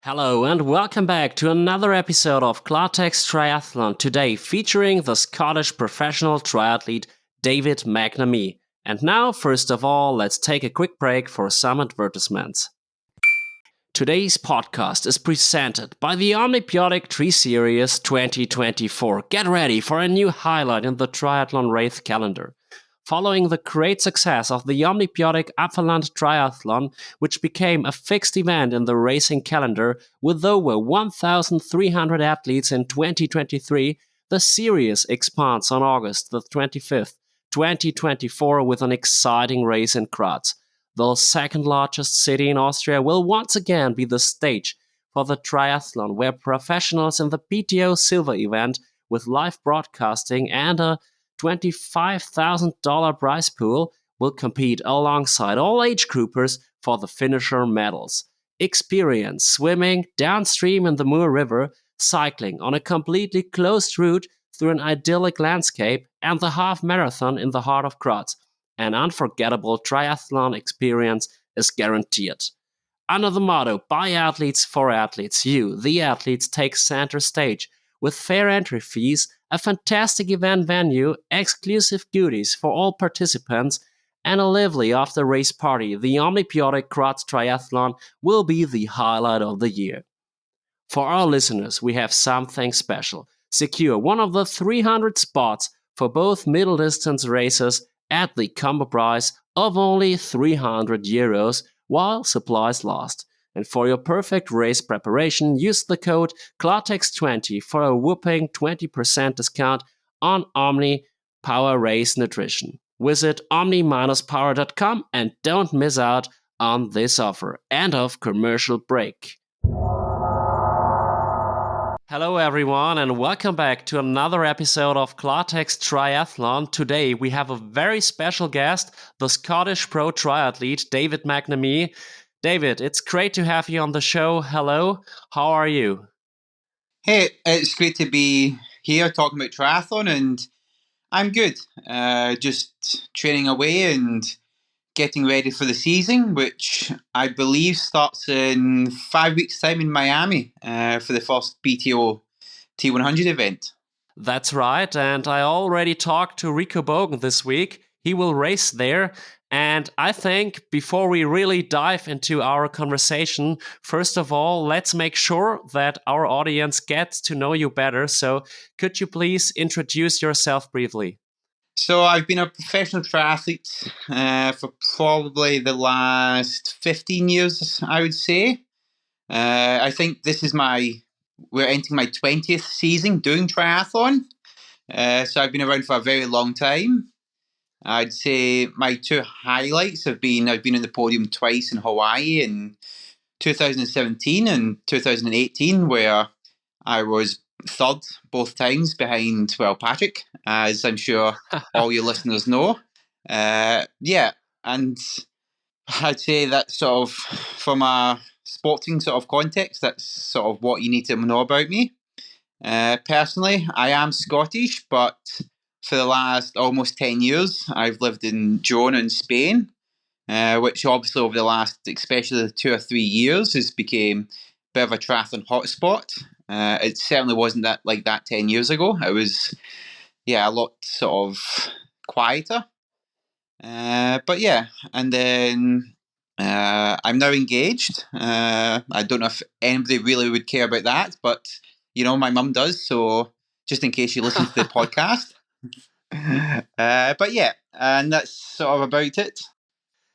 Hello and welcome back to another episode of Klartext Triathlon, today featuring the Scottish professional triathlete David McNamee. And now, first of all, let's take a quick break for some advertisements. Today's podcast is presented by the OMNi-BiOTiC Tri Series 2024. Get ready for a new highlight in the triathlon race calendar. Following the great success of the OMNi-BiOTiC Upland Triathlon, which became a fixed event in the racing calendar with over 1,300 athletes in 2023, the series expands on August the 25th, 2024 with an exciting race in Graz. The second largest city in Austria will once again be the stage for the triathlon, where professionals in the PTO Silver event with live broadcasting and a $25,000 prize pool will compete alongside all age groupers for the finisher medals. Experience swimming downstream in the Moor River, cycling on a completely closed route through an idyllic landscape, and the half marathon in the heart of Graz. An unforgettable triathlon experience is guaranteed. Under the motto, by athletes for athletes, you, the athletes, take center stage. With fair entry fees, a fantastic event venue, exclusive goodies for all participants, and a lively after-race party, the OMNi-BiOTiC Graz Triathlon will be the highlight of the year. For our listeners, we have something special. Secure one of the 300 spots for both middle distance races at the combo price of only €300 while supplies last. And for your perfect race preparation, use the code Klartext20 for a whopping 20% discount on Omni Power Race Nutrition. Visit OMNi-BiOTiC.com and don't miss out on this offer. End of commercial break. Hello everyone and welcome back to another episode of Klartext Triathlon. Today we have a very special guest, the Scottish pro triathlete David McNamee. David, it's great to have you on the show. Hello, how are you? Hey, it's great to be here talking about triathlon, and I'm good. Just training away and getting ready for the season, which I believe starts in 5 weeks' time in Miami for the first PTO T100 event. That's right, and I already talked to Rico Bogan this week. He will race there. And I think before we really dive into our conversation, first of all, let's make sure that our audience gets to know you better. So could you please introduce yourself briefly? So I've been a professional triathlete for probably the last 15 years, I would say. I think we're entering my 20th season doing triathlon. So I've been around for a very long time. I'd say my two highlights have been I've been on the podium twice in Hawaii in 2017 and 2018, where I was third both times behind, Patrick, as I'm sure all your listeners know. And I'd say that sort of, from a sporting sort of context, that's sort of what you need to know about me. Personally, I am Scottish, but for the last almost 10 years, I've lived in Girona in Spain, which obviously over the last, especially the 2 or 3 years, has become a bit of a triathlon hotspot. It certainly wasn't like that 10 years ago. It was, a lot sort of quieter. But yeah, and then I'm now engaged. I don't know if anybody really would care about that, but my mum does. So just in case you listen to the podcast. But yeah, and that's sort of about it.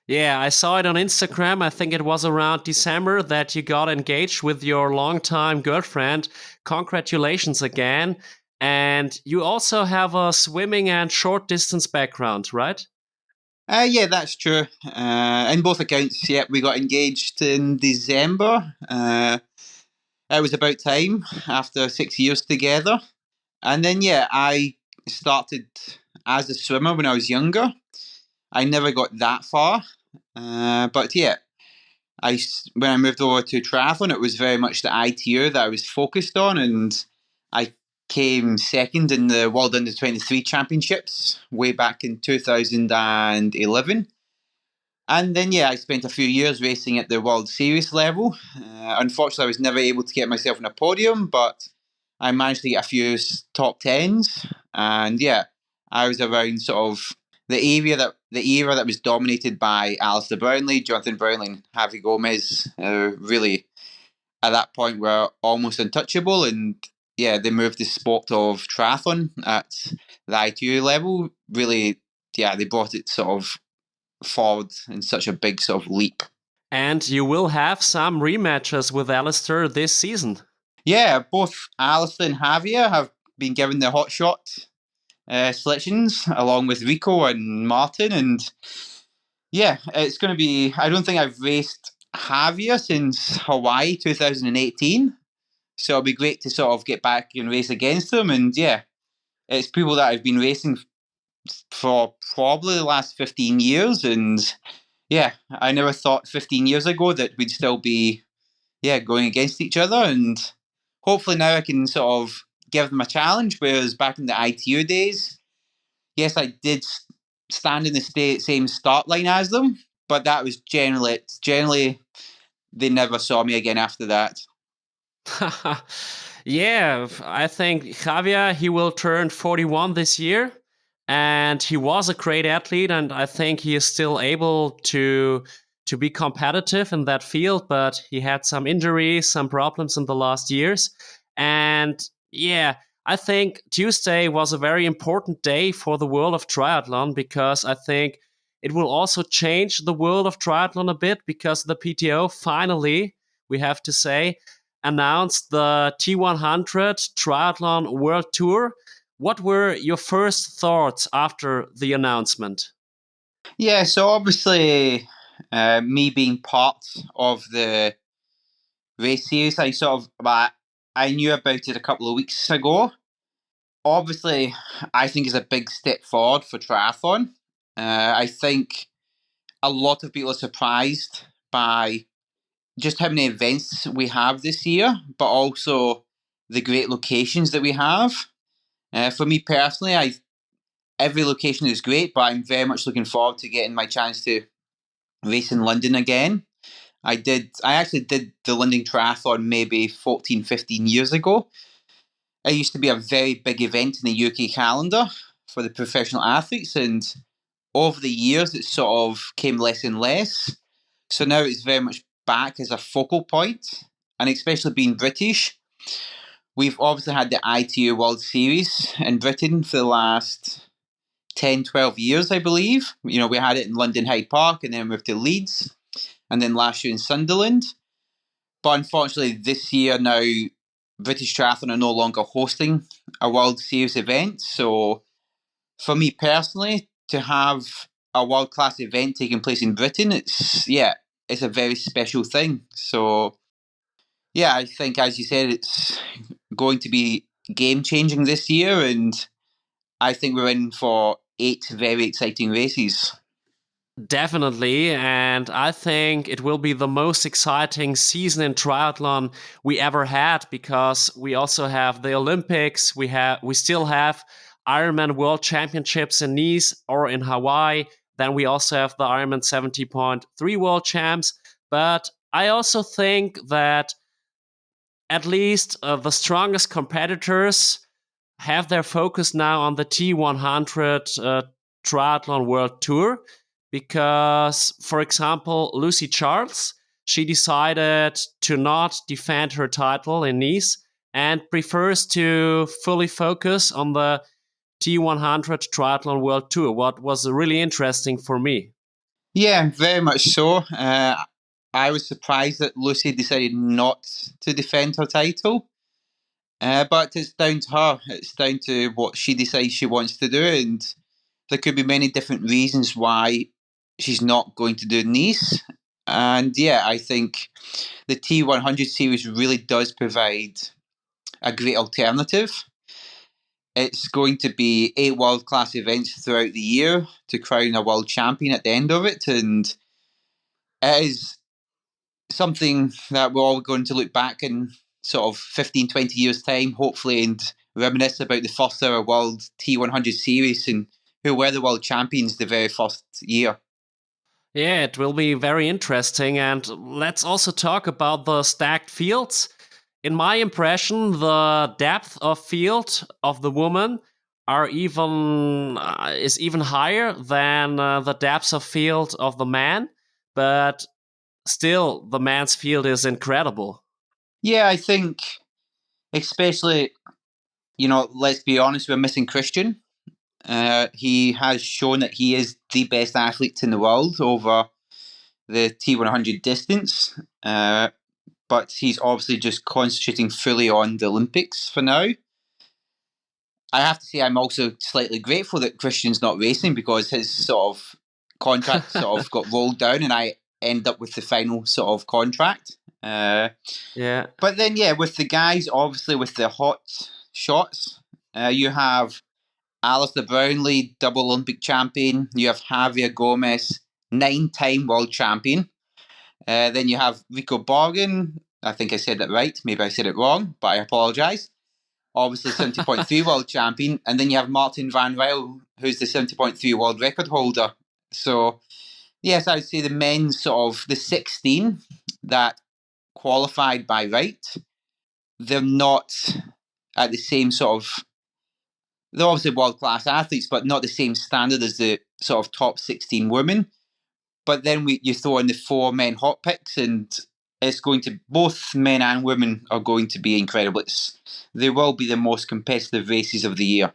Yeah, I saw it on Instagram. I think it was around December that you got engaged with your longtime girlfriend. Congratulations again. And you also have a swimming and short distance background, right? Yeah, that's true. In both accounts, we got engaged in December. It was about time after 6 years together. And then, I started as a swimmer when I was younger. I never got that far. But when I moved over to triathlon, it was very much the ITU that I was focused on. And I came second in the World Under 23 Championships way back in 2011. And then, yeah, I spent a few years racing at the World Series level. Unfortunately, I was never able to get myself on a podium, but I managed to get a few top tens. And yeah, I was around sort of the era that was dominated by Alistair Brownlee, Jonathan Brownlee, and Javi Gomez. Really, at that point, were almost untouchable. And yeah, they moved the sport of triathlon at the ITU level. Really, yeah, they brought it sort of forward in such a big sort of leap. And you will have some rematches with Alistair this season. Yeah, both Alistair and Javier have been given the hot shot selections along with Rico and Martin. And yeah, it's going to be. I don't think I've raced Javier since Hawaii 2018. So it'll be great to sort of get back and race against them. And yeah, it's people that I've been racing for probably the last 15 years. And yeah, I never thought 15 years ago that we'd still be going against each other. And hopefully now I can sort of give them a challenge. Whereas back in the ITU days, yes, I did stand in the same start line as them, but that was generally it. Generally, they never saw me again after that. Yeah, I think Javier, he will turn 41 this year. And he was a great athlete, and I think he is still able to be competitive in that field, but he had some injuries, some problems in the last years. And yeah, I think Tuesday was a very important day for the world of triathlon, because I think it will also change the world of triathlon a bit, because the PTO finally, we have to say, announced the T100 Triathlon World Tour. What were your first thoughts after the announcement? Yeah, so obviously, me being part of the race series, I knew about it a couple of weeks ago. Obviously, I think it's a big step forward for triathlon. I think a lot of people are surprised by just how many events we have this year, but also the great locations that we have. For me personally, every location is great, but I'm very much looking forward to getting my chance to race in London again. I actually did the London Triathlon maybe 14, 15 years ago. It used to be a very big event in the UK calendar for the professional athletes, and over the years it sort of came less and less. So now it's very much back as a focal point, and especially being British, we've obviously had the ITU World Series in Britain for the last 10, 12 years, I believe. You know, we had it in London Hyde Park and then moved to Leeds and then last year in Sunderland. But unfortunately, this year now, British Triathlon are no longer hosting a World Series event. So for me personally, to have a world class event taking place in Britain, it's a very special thing. So yeah, I think as you said, it's going to be game changing this year, and I think we're in for 8 very exciting races. Definitely, and I think it will be the most exciting season in triathlon we ever had, because we also have the Olympics, we still have Ironman World Championships in Nice or in Hawaii. Then we also have the Ironman 70.3 World Champs. But I also think that at least the strongest competitors have their focus now on the T100 Triathlon World Tour, because, for example, Lucy Charles, she decided to not defend her title in Nice and prefers to fully focus on the T100 Triathlon World Tour, what was really interesting for me. Yeah, very much so. I was surprised that Lucy decided not to defend her title. But it's down to her. It's down to what she decides she wants to do. And there could be many different reasons why she's not going to do Nice. And yeah, I think the T100 series really does provide a great alternative. It's going to be 8 world class events throughout the year to crown a world champion at the end of it. And it is something that we're all going to look back in sort of 15, 20 years' time, hopefully, and reminisce about the first ever World T100 series and who were the world champions the very first year. Yeah, it will be very interesting. And let's also talk about the stacked fields. In my impression, the depth of field of the woman are even is even higher than the depth of field of the man. But still, the man's field is incredible. Yeah, I think, especially, let's be honest, we're missing Christian. He has shown that he is the best athlete in the world over the T100 distance, but he's obviously just concentrating fully on the Olympics for now. I have to say, I'm also slightly grateful that Christian's not racing because his sort of contract sort of got rolled down, and I end up with the final sort of contract. Yeah. But then, yeah, with the guys, obviously with the hot shots, you have Alistair Brownlee, double Olympic champion. You have Javier Gomez, 9-time world champion. Then you have Rico Borgen. I think I said that right. Maybe I said it wrong, but I apologise. Obviously, 70.3 world champion. And then you have Martin Van Ryle, who's the 70.3 world record holder. So, yes, I would say the men's sort of the 16 that qualified by right, they're not at the same sort of, they're obviously world class athletes, but not the same standard as the sort of top 16 women. But then you throw in the 4 men hot picks, and it's going to, both men and women are going to be incredible. They will be the most competitive races of the year.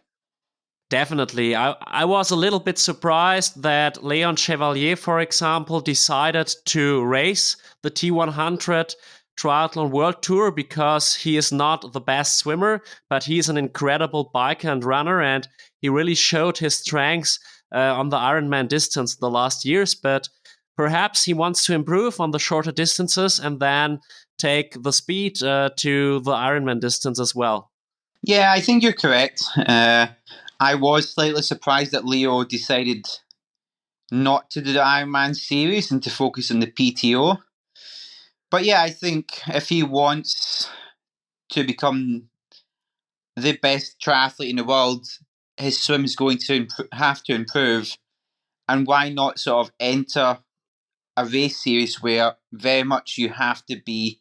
Definitely. I was a little bit surprised that Leon Chevalier, for example, decided to race the T100 Triathlon World Tour because he is not the best swimmer, but he's an incredible biker and runner, and he really showed his strengths on the Ironman distance the last years. But perhaps he wants to improve on the shorter distances and then take the speed to the Ironman distance as well. Yeah, I think you're correct. I was slightly surprised that Leo decided not to do the Ironman series and to focus on the PTO. But yeah, I think if he wants to become the best triathlete in the world, his swim is going to have to improve. And why not sort of enter a race series where very much you have to be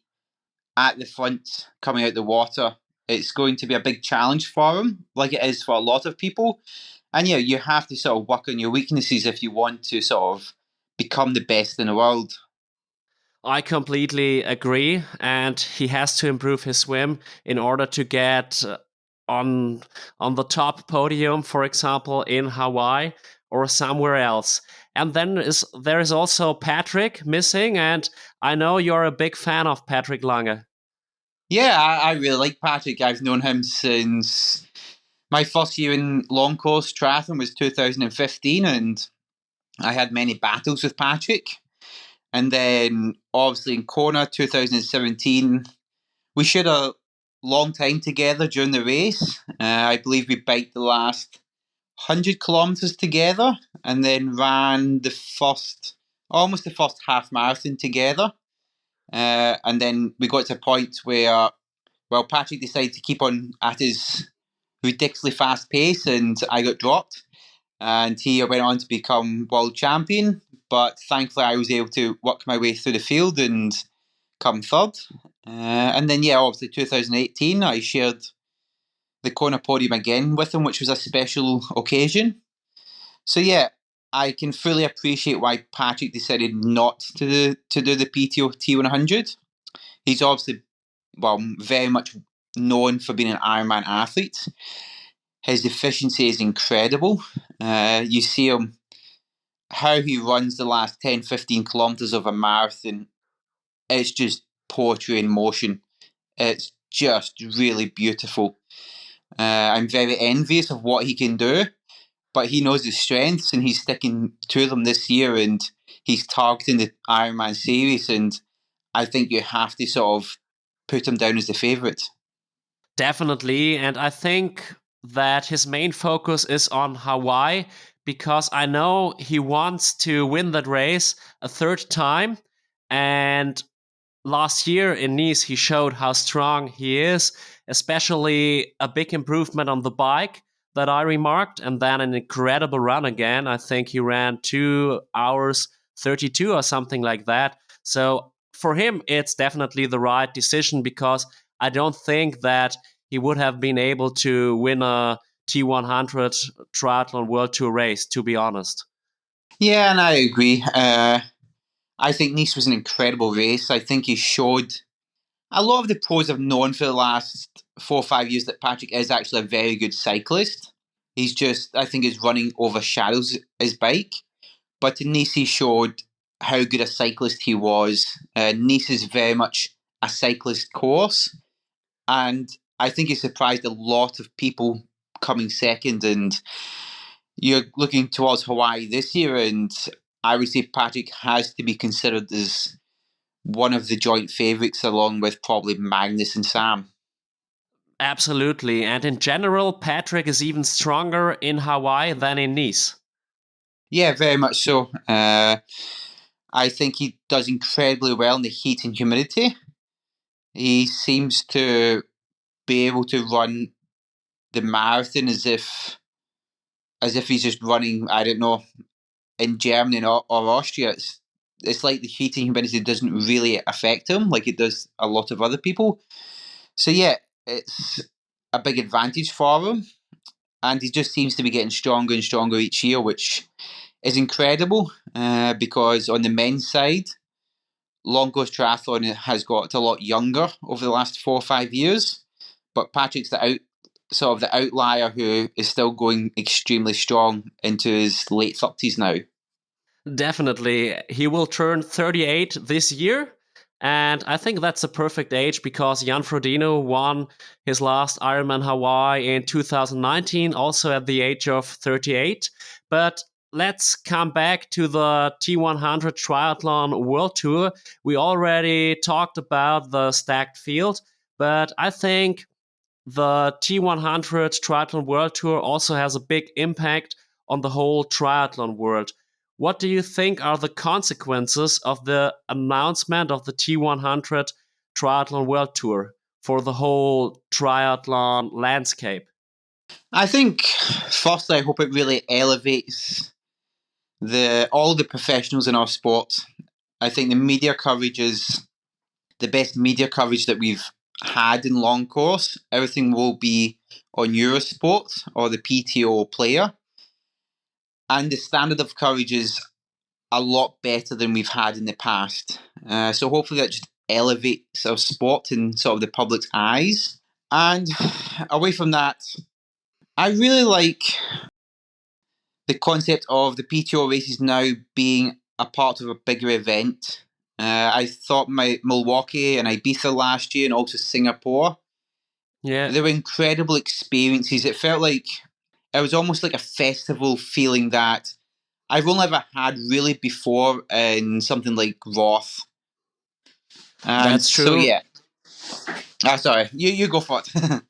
at the front coming out the water? It's going to be a big challenge for him, like it is for a lot of people. And yeah, you have to sort of work on your weaknesses if you want to sort of become the best in the world. I completely agree, and he has to improve his swim in order to get on on the top podium, for example, in Hawaii or somewhere else. And then there is also Patrick missing, and I know you're a big fan of Patrick Lange. Yeah, I really like Patrick. I've known him since my first year in long course triathlon was 2015, and I had many battles with Patrick. And then obviously in Kona 2017, we shared a long time together during the race. I believe we biked the last 100 kilometers together and then ran almost the first half marathon together. And then we got to a point where, well, Patrick decided to keep on at his ridiculously fast pace and I got dropped. And he went on to become world champion. But thankfully, I was able to work my way through the field and come third. And then, yeah, obviously 2018, I shared the Kona podium again with him, which was a special occasion. So, yeah, I can fully appreciate why Patrick decided not to do the PTO T100. He's obviously, well, very much known for being an Ironman athlete. His efficiency is incredible. You see him, how he runs the last 10, 15 kilometers of a marathon. It's just poetry in motion. It's just really beautiful. I'm very envious of what he can do, but he knows his strengths and he's sticking to them this year and he's targeting the Ironman series. And I think you have to sort of put him down as the favourite. Definitely, and I think that his main focus is on Hawaii because I know he wants to win that race a third time. And last year in Nice, he showed how strong he is, especially a big improvement on the bike that I remarked, and then an incredible run again. I think he ran 2 hours 32 or something like that. So for him, it's definitely the right decision, because I don't think that he would have been able to win a T100 Triathlon World Tour race, to be honest. Yeah, and I agree. I think Nice was an incredible race. I think he showed a lot of the pros have known for the last 4 or 5 years that Patrick is actually a very good cyclist. He's just, I think, his running overshadows his bike. But in Nice, he showed how good a cyclist he was. Nice is very much a cyclist course, and I think he surprised a lot of people coming second. And you're looking towards Hawaii this year, and I would say Patrick has to be considered as one of the joint favourites, along with probably Magnus and Sam. Absolutely. And in general, Patrick is even stronger in Hawaii than in Nice. Yeah, very much so. I think he does incredibly well in the heat and humidity. He seems to be able to run the marathon as if he's just running, I don't know, in Germany or Austria. It's like the heat and humidity doesn't really affect him like it does a lot of other people. So yeah, it's a big advantage for him, and he just seems to be getting stronger and stronger each year, which is incredible. Because on the men's side, long course triathlon has got a lot younger over the last 4 or 5 years, but Patrick's the outlier who is still going extremely strong into his late 30s now. Definitely. He will turn 38 this year. And I think that's a perfect age, because Jan Frodeno won his last Ironman Hawaii in 2019, also at the age of 38. But let's come back to the T100 Triathlon World Tour. We already talked about the stacked field, but I think the T100 Triathlon World Tour also has a big impact on the whole triathlon world. What do you think are the consequences of the announcement of the T100 Triathlon World Tour for the whole triathlon landscape? I think, firstly, I hope it really elevates all the professionals in our sport. I think the media coverage is the best media coverage that we've had in long course. Everything will be on Eurosport or the PTO player, and the standard of coverage is a lot better than we've had in the past. So hopefully that just elevates our sport in sort of the public's eyes. And away from that, I really like the concept of the PTO races now being a part of a bigger event. I thought my Milwaukee and Ibiza last year, and also Singapore, Yeah, they were incredible experiences. It felt like it was almost like a festival feeling that I've only ever had really before in something like Roth. And that's so true. yeah. Sorry, you go for it.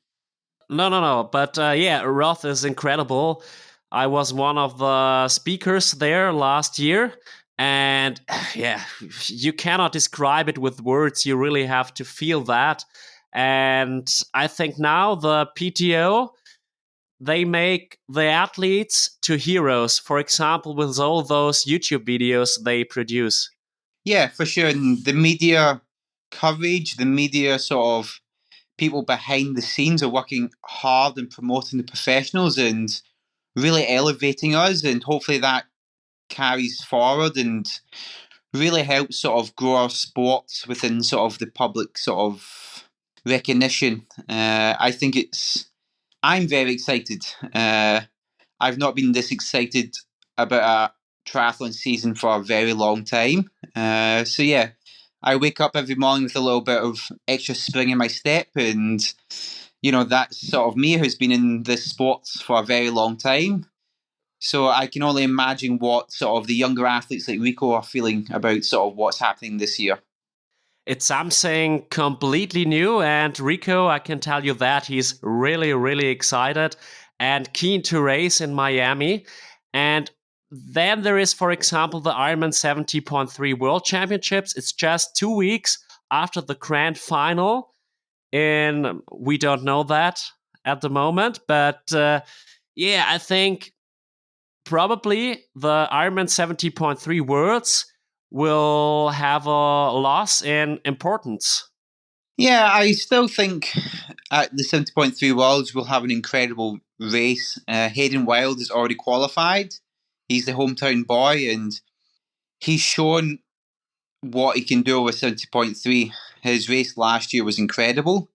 No. But yeah, Roth is incredible. I was one of the speakers there last year. And yeah, you cannot describe it with words. You really have to feel that. And I think now the PTO, they make the athletes to heroes, for example, with all those YouTube videos they produce. Yeah, for sure. And the media coverage, the media sort of people behind the scenes are working hard and promoting the professionals and really elevating us, and hopefully that carries forward and really helps sort of grow our sport within sort of the public sort of recognition. I think I'm very excited. I've not been this excited about a triathlon season for a very long time. So yeah, I wake up every morning with a little bit of extra spring in my step, and that's sort of me who's been in this sport for a very long time. So I can only imagine what sort of the younger athletes like Rico are feeling about sort of what's happening this year. It's something completely new, and Rico, I can tell you that he's really, really excited and keen to race in Miami. And then there is, for example, the Ironman 70.3 World Championships. It's just 2 weeks after the grand final. We don't know that at the moment, but yeah, I think probably the Ironman 70.3 Worlds will have a loss in importance. Yeah, I still think at the 70.3 Worlds we'll have an incredible race. Hayden Wild is already qualified. He's the hometown boy, and he's shown what he can do with 70.3. His race last year was incredible.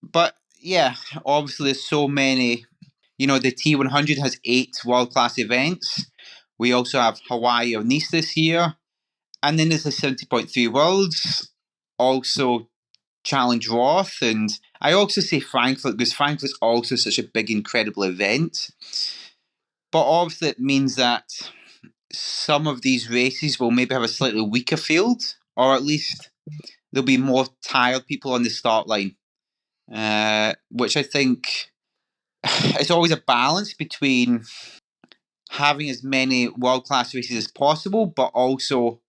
But yeah, obviously there's so many. The T100 has 8 world-class events. We also have Hawaii or Nice this year. And then there's the 70.3 Worlds, also Challenge Roth. And I also say Frankfurt, because Frankfurt's also such a big, incredible event. But obviously it means that some of these races will maybe have a slightly weaker field, or at least there'll be more tired people on the start line, which I think it's always a balance between having as many world-class races as possible, but also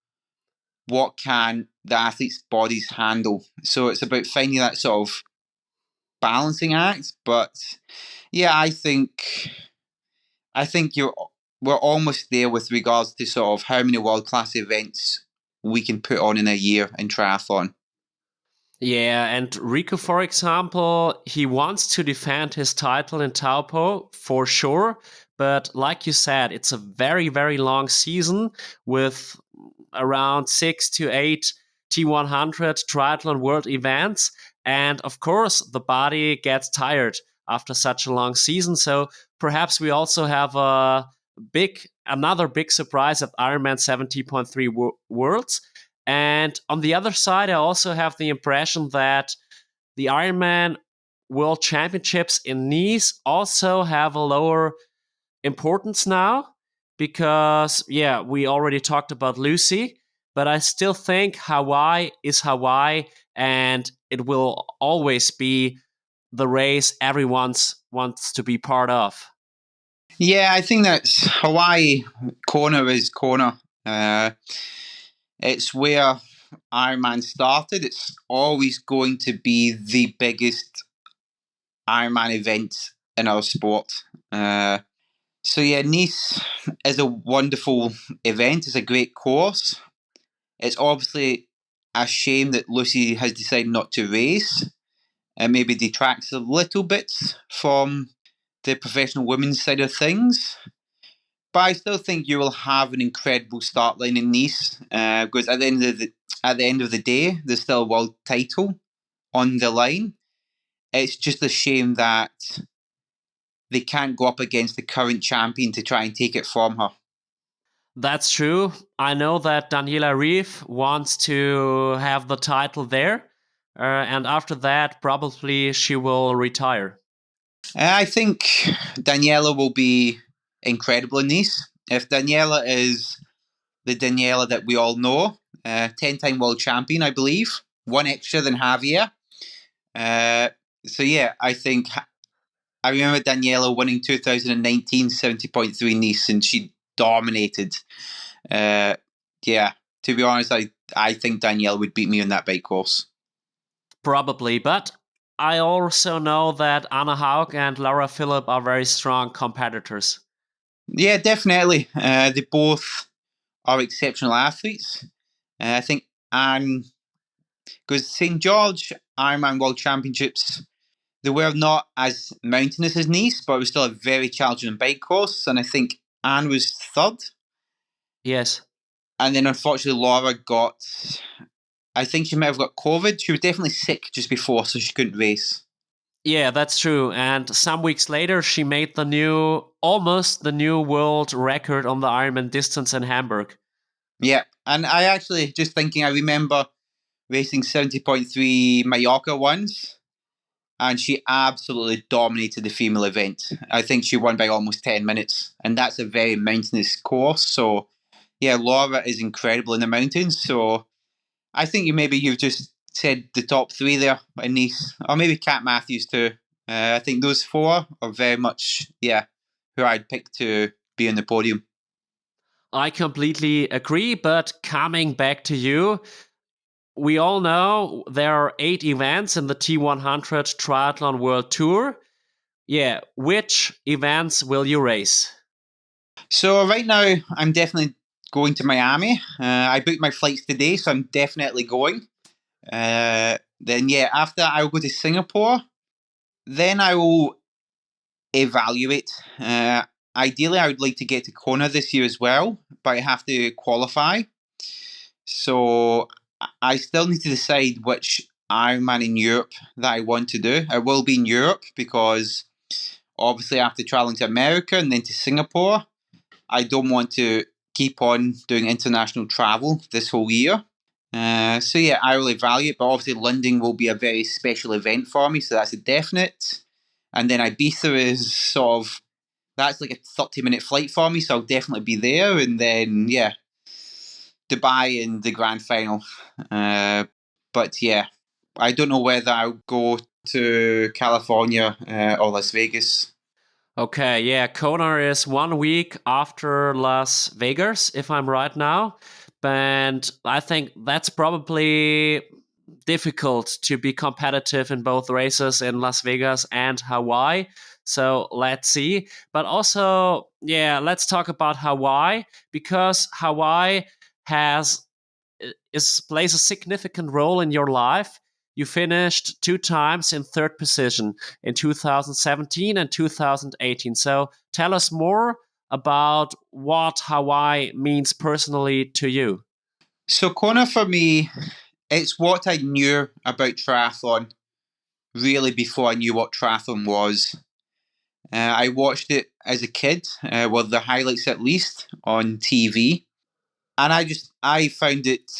what can the athletes' bodies handle. So it's about finding that sort of balancing act. But yeah, I think we're almost there with regards to sort of how many world-class events we can put on in a year in triathlon. Yeah, and Rico, for example, he wants to defend his title in Taupo for sure. But like you said, it's a very, very long season with around 6 to 8 T100 Triathlon World events. And of course, the body gets tired after such a long season. So perhaps we also have another big surprise at Ironman 70.3 Worlds. And on the other side, I also have the impression that the Ironman World Championships in Nice also have a lower importance now because, yeah, we already talked about Lucy, but I still think Hawaii is Hawaii and it will always be the race everyone wants to be part of. Yeah, I think that's Hawaii. Kona is Kona. It's where Ironman started. It's always going to be the biggest Ironman event in our sport. So yeah, Nice is a wonderful event. It's a great course. It's obviously a shame that Lucy has decided not to race. It maybe detracts a little bit from the professional women's side of things. But I still think you will have an incredible start line in Nice because at the end of the day, there's still a world title on the line. It's just a shame that they can't go up against the current champion to try and take it from her. That's true. I know that Daniela Reeve wants to have the title there. And after that, probably she will retire. I think Daniela will be incredible in Nice. If Daniela is the Daniela that we all know, 10-time world champion, I believe, one extra than Javier. So yeah, I remember Daniela winning 2019 70.3 Nice, and she dominated. Yeah, to be honest, I think Daniela would beat me on that bike course. Probably, but I also know that Anna Haug and Laura Philipp are very strong competitors. Yeah, definitely. They both are exceptional athletes. I think Anne, because St. George Ironman World Championships, they were not as mountainous as Nice, but it was still a very challenging bike course. And I think Anne was third. Yes. And then unfortunately, Laura I think she might have got COVID. She was definitely sick just before, so she couldn't race. Yeah, that's true. And some weeks later, she made almost the new world record on the Ironman distance in Hamburg. Yeah. And I actually, just thinking, I remember racing 70.3 Mallorca once, and she absolutely dominated the female event. I think she won by almost 10 minutes, and that's a very mountainous course. So, yeah, Laura is incredible in the mountains. So, I think you've just said the top three there in Nice, or maybe Kat Matthews too. I think those four are very much, yeah, who I'd pick to be on the podium. I completely agree, but coming back to you, we all know there are 8 events in the T100 Triathlon World Tour. Yeah, which events will you race? So right now, I'm definitely going to Miami. I booked my flights today, so I'm definitely going. Then yeah, after I'll go to Singapore. Then I will evaluate. Ideally, I would like to get to Kona this year as well, but I have to qualify. So I still need to decide which Ironman in Europe that I want to do. I will be in Europe because obviously after traveling to America and then to Singapore, I don't want to keep on doing international travel this whole year. So yeah, I will evaluate, but obviously London will be a very special event for me, so that's a definite. And then Ibiza is sort of, that's like a 30-minute flight for me, so I'll definitely be there. And then yeah, Dubai in the grand final. But yeah, I don't know whether I'll go to California or Las Vegas. Okay, yeah, Kona is 1 week after Las Vegas, if I'm right now. And I think that's probably difficult to be competitive in both races in Las Vegas and Hawaii. So let's see. But also, yeah, let's talk about Hawaii because Hawaii has plays a significant role in your life. You finished 2 times in third position in 2017 and 2018. So tell us more about what Hawaii means personally to you. So Kona for me, it's what I knew about triathlon really before I knew what triathlon was. I watched it as a kid, well, the highlights at least on TV, and I found it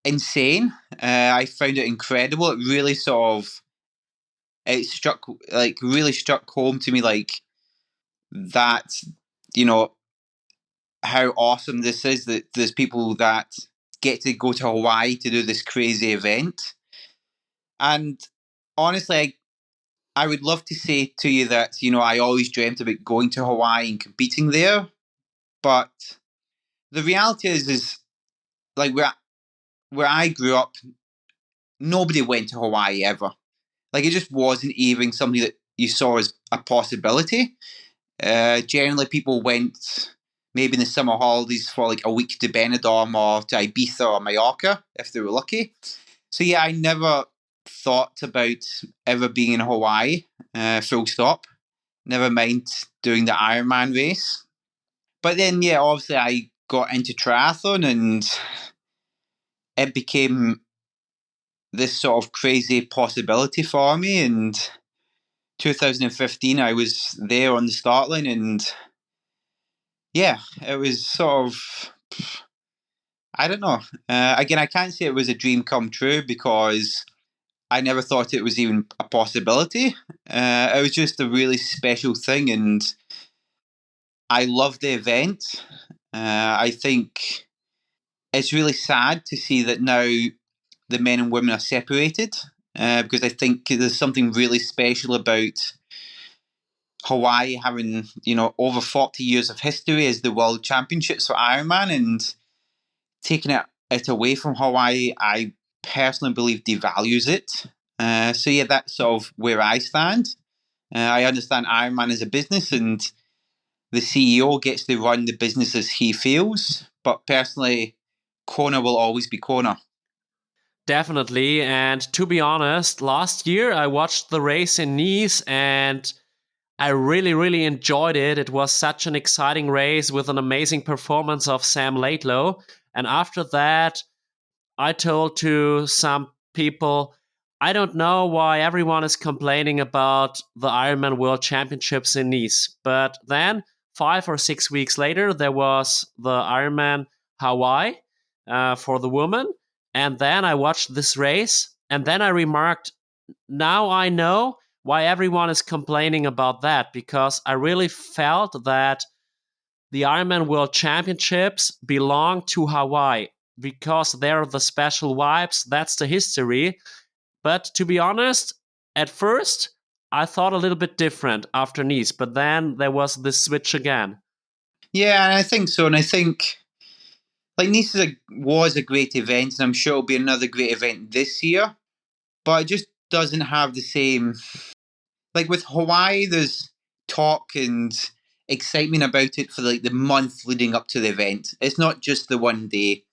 insane. I found it incredible. It really really struck home to me, like that. You know how awesome this is that there's people that get to go to Hawaii to do this crazy event, and honestly, I would love to say to you that, I always dreamt about going to Hawaii and competing there. But the reality is like where I grew up, nobody went to Hawaii ever. Like it just wasn't even something that you saw as a possibility. Generally, people went maybe in the summer holidays for like a week to Benidorm or to Ibiza or Mallorca if they were lucky. So yeah, I never thought about ever being in Hawaii. Full stop. Never mind doing the Ironman race. But then, yeah, obviously I got into triathlon and it became this sort of crazy possibility for me. And 2015, I was there on the start line, and yeah, it was sort of, I don't know. Again, I can't say it was a dream come true because I never thought it was even a possibility. It was just a really special thing, and I love the event. I think it's really sad to see that now the men and women are separated because I think there's something really special about Hawaii having, over 40 years of history as the World Championships for Ironman, and taking it away from Hawaii, I personally believe devalues it. So yeah, that's sort of where I stand. I understand Ironman is a business and the CEO gets to run the business as he feels, but personally, Kona will always be Kona. Definitely. And to be honest, last year I watched the race in Nice and I really, really enjoyed it. It was such an exciting race with an amazing performance of Sam Laidlow. And after that, I told to some people, I don't know why everyone is complaining about the Ironman World Championships in Nice. But then, 5 or 6 weeks later, there was the Ironman Hawaii for the women. And then I watched this race. And then I remarked, now I know why everyone is complaining about that, because I really felt that the Ironman World Championships belong to Hawaii because they're the special vibes. That's the history. But to be honest, at first, I thought a little bit different after Nice, but then there was this switch again. Yeah, and I think so. And I think like Nice was a great event, and I'm sure it'll be another great event this year. But it just doesn't have the same. Like with Hawaii, there's talk and excitement about it for like the month leading up to the event. It's not just the one day.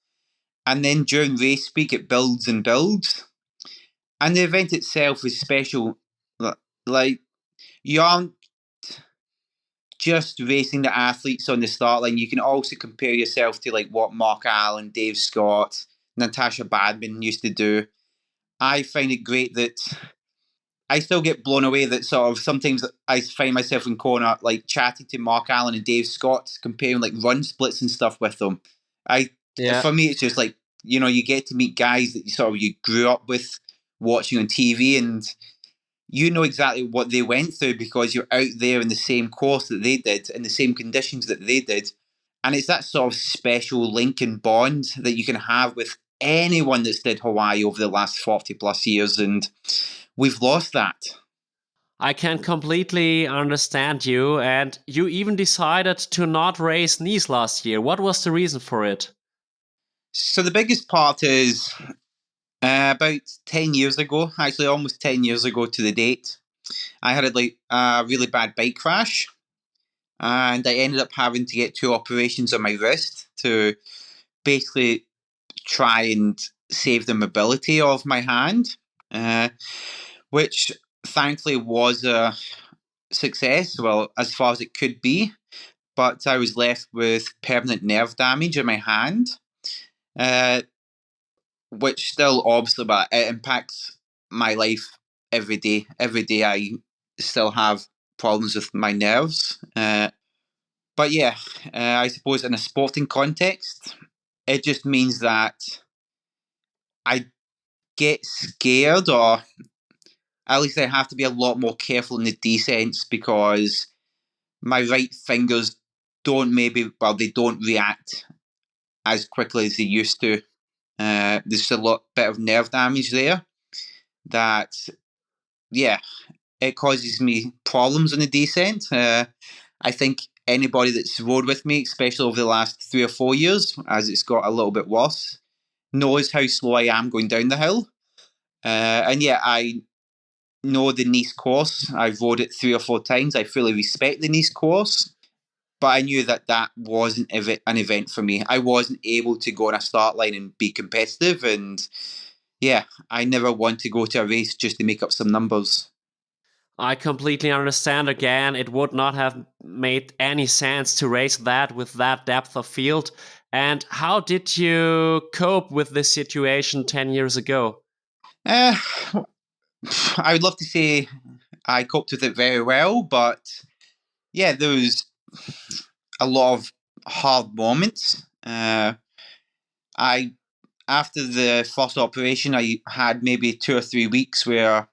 And then during race week, it builds and builds. And the event itself is special. Like, you aren't just racing the athletes on the start line. You can also compare yourself to like what Mark Allen, Dave Scott, Natasha Badman used to do. I find it great that I still get blown away that sort of sometimes I find myself in corner like chatting to Mark Allen and Dave Scott, comparing like run splits and stuff with them. I Yeah. For me it's just like, you know, you get to meet guys that you grew up with watching on TV, and you know exactly what they went through because you're out there in the same course that they did, in the same conditions that they did. And it's that sort of special link and bond that you can have with anyone that's did Hawaii over the last 40 plus years. And we've lost that. I can completely understand you, and you even decided to not race Nice last year. What was the reason for it? So the biggest part is about 10 years ago, actually almost 10 years ago to the date, I had a really bad bike crash, and I ended up having to get 2 operations on my wrist to basically try and save the mobility of my hand, uh, which thankfully was a success, well, as far as it could be. But I was left with permanent nerve damage in my hand, uh, which still obviously, but it impacts my life every day. Every day I still have problems with my nerves. But yeah, I suppose in a sporting context, it just means that I get scared, or at least I have to be a lot more careful in the descents because my right fingers they don't react as quickly as they used to. There's a bit of nerve damage there that, yeah, it causes me problems on the descent. I think anybody that's rode with me, especially over the last 3 or 4 years, as it's got a little bit worse, knows how slow I am going down the hill. And yeah, I know the Nice course. I've rode it 3 or 4 times. I fully respect the Nice course. But I knew that that wasn't an event for me. I wasn't able to go on a start line and be competitive. And yeah, I never want to go to a race just to make up some numbers. I completely understand again. It would not have made any sense to race that with that depth of field. And how did you cope with this situation 10 years ago? Uh, I would love to say I coped with it very well, but yeah, there was a lot of hard moments. I After the first operation, I had maybe 2 or 3 weeks where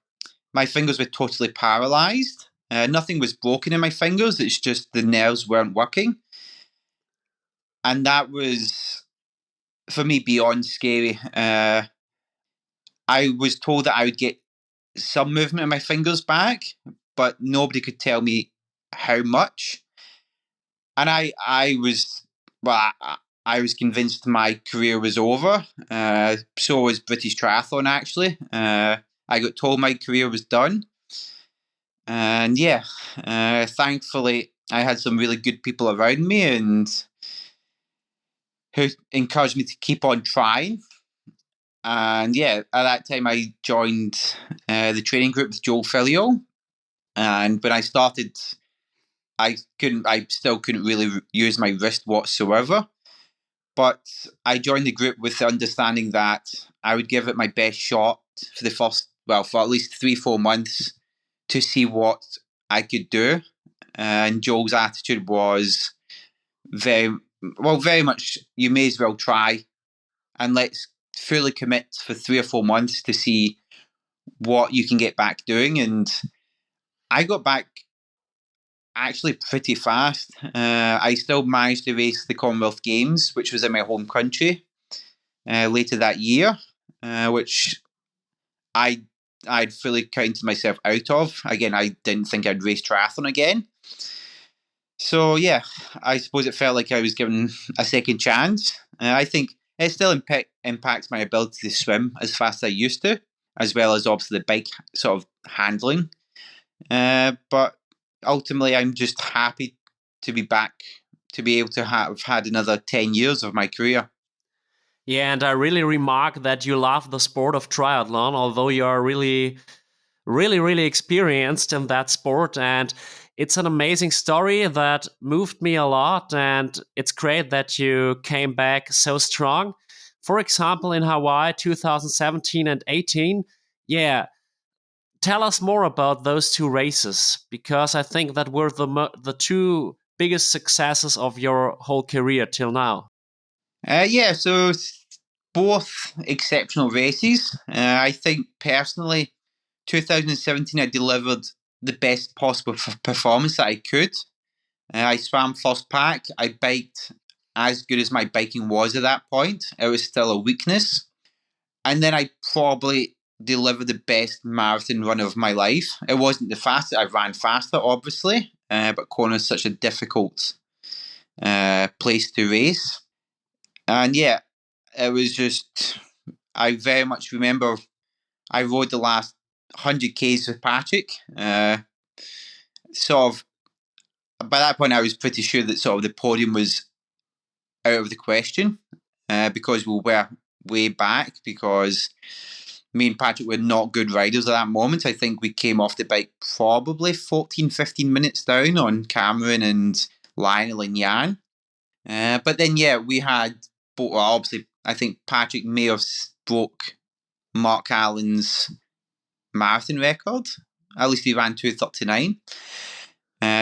my fingers were totally paralyzed. Nothing was broken in my fingers. It's just the nerves weren't working, and that was for me beyond scary. I was told that I would get some movement in my fingers back, but nobody could tell me how much. And I was, well, I was convinced my career was over. So was British Triathlon, actually. I got told my career was done. And yeah, thankfully, I had some really good people around me and who encouraged me to keep on trying. And yeah, at that time, I joined the training group with Joel Filio. And when I started, I still couldn't really use my wrist whatsoever. But I joined the group with the understanding that I would give it my best shot for for at least 3-4 months to see what I could do. And Joel's attitude was very much, you may as well try and let's fully commit for 3 or 4 months to see what you can get back doing. And I got back actually pretty fast. I still managed to race the Commonwealth Games, which was in my home country, later that year, which I I'd fully counted myself out of. Again, I didn't think I'd race triathlon again. So yeah, I suppose it felt like I was given a second chance. I think it still impacts my ability to swim as fast as I used to, as well as obviously the bike sort of handling. But ultimately, I'm just happy to be back, to be able to have had another 10 years of my career. Yeah, and I really remark that you love the sport of triathlon, although you are really, really, really experienced in that sport. And it's an amazing story that moved me a lot. And it's great that you came back so strong. For example, in Hawaii 2017 and 18. Yeah, tell us more about those two races, because I think that were the two biggest successes of your whole career till now. So both exceptional races. I think personally, 2017 I delivered the best possible performance that I could. I swam first pack. I biked as good as my biking was at that point. It was still a weakness. And then I probably delivered the best marathon run of my life. It wasn't the fastest. I ran faster, obviously, but Kona is such a difficult place to race. And yeah, it was just, I very much remember I rode the last 100 Ks with Patrick. Sort of, by that point, I was pretty sure that sort of the podium was out of the question because we were way back, because me and Patrick were not good riders at that moment. I think we came off the bike probably 14, 15 minutes down on Cameron and Lionel and Jan. But then, yeah, we had, well, obviously, I think Patrick may have broke Mark Allen's marathon record. At least he ran 2:39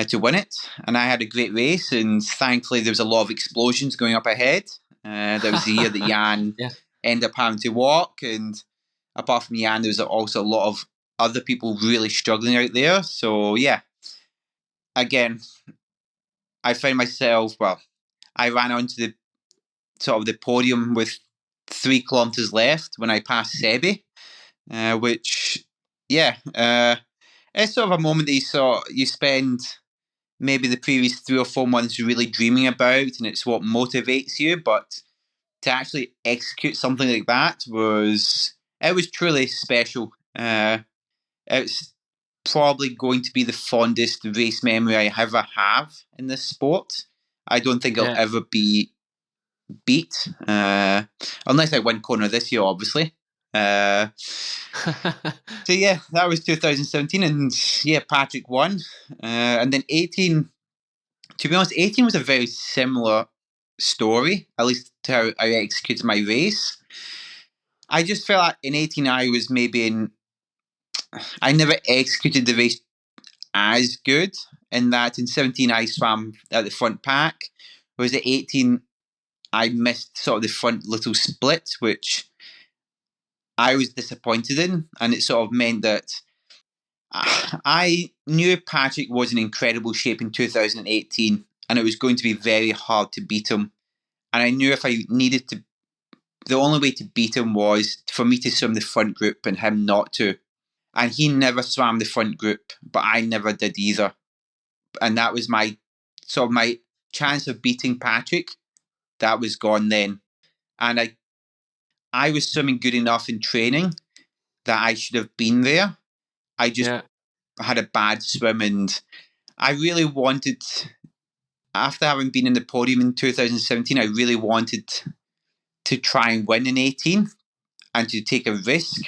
to win it. And I had a great race, and thankfully there was a lot of explosions going up ahead. That was the year that Jan Yeah. ended up having to walk, and apart from Jan, there was also a lot of other people really struggling out there. So yeah, again, I found myself, well, I ran onto the sort of the podium with 3 kilometers left when I passed Sebi, which, yeah, it's sort of a moment that you spend maybe the previous 3 or 4 months really dreaming about, and it's what motivates you. But to actually execute something like that was truly special. It's probably going to be the fondest race memory I ever have in this sport. I don't think it'll Yeah. ever be beat, unless I win Kona this year, obviously. So yeah, that was 2017, and yeah, Patrick won, and then 18. To be honest, 18 was a very similar story, at least to how I executed my race. I just felt like in 18 I never executed the race as good, in that in 17 I swam at the front pack, whereas at 18 I missed sort of the front little split, which I was disappointed in, and it sort of meant that I knew Patrick was in incredible shape in 2018, and it was going to be very hard to beat him. And I knew if I needed to, the only way to beat him was for me to swim the front group and him not to. And he never swam the front group, but I never did either. And that was my chance of beating Patrick. That was gone then. And I was swimming good enough in training that I should have been there. I just Yeah. had a bad swim, and I really wanted, after having been in the podium in 2017, I really wanted to try and win in 18 and to take a risk.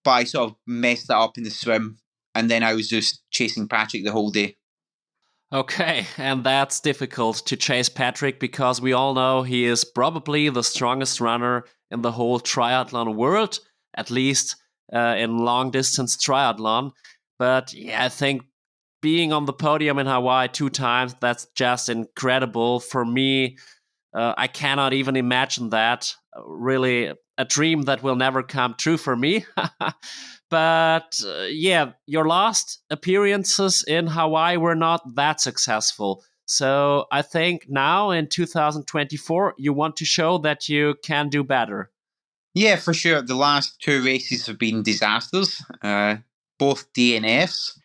But I sort of messed that up in the swim, and then I was just chasing Patrick the whole day. Okay, and that's difficult to chase Patrick, because we all know he is probably the strongest runner in the whole triathlon world, at least in long distance triathlon. But yeah, I think being on the podium in Hawaii 2 times, that's just incredible. For me, I cannot even imagine that. Really, a dream that will never come true for me. But yeah, your last appearances in Hawaii were not that successful. So I think now in 2024, you want to show that you can do better. Yeah, for sure. The last 2 races have been disasters, both DNFs.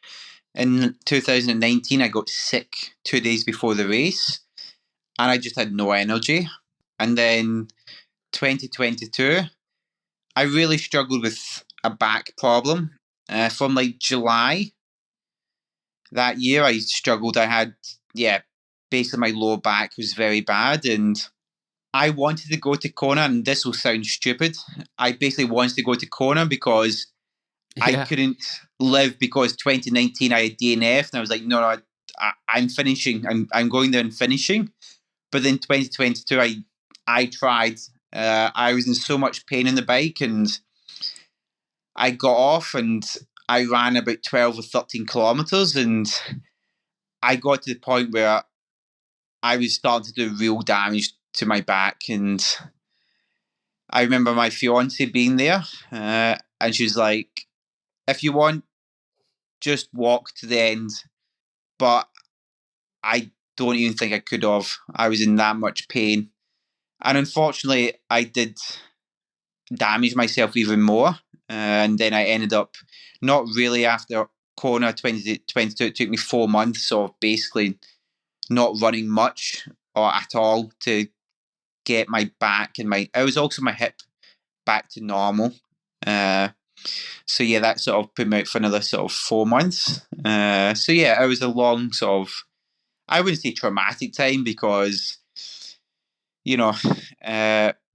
In 2019, I got sick 2 days before the race, and I just had no energy. And then 2022, I really struggled with a back problem. From like July that year, I struggled. I had, yeah, basically my lower back was very bad, and I wanted to go to Kona, and this will sound stupid. I basically wanted to go to Kona because I Yeah. couldn't live, because 2019 I had DNF, and I was like, no, I'm finishing. I'm going there and finishing. But then 2022, I tried. I was in so much pain in the bike, and I got off and I ran about 12 or 13 kilometers, and I got to the point where I was starting to do real damage to my back. And I remember my fiance being there, and she was like, if you want, just walk to the end. But I don't even think I could have. I was in that much pain. And unfortunately, I did damage myself even more. And then I ended up not really after Kona 2022. It took me 4 months of basically not running much or at all to get my back and it was also my hip back to normal. So yeah, that sort of put me out for another sort of 4 months. So yeah, it was a long sort of, I wouldn't say traumatic time, because what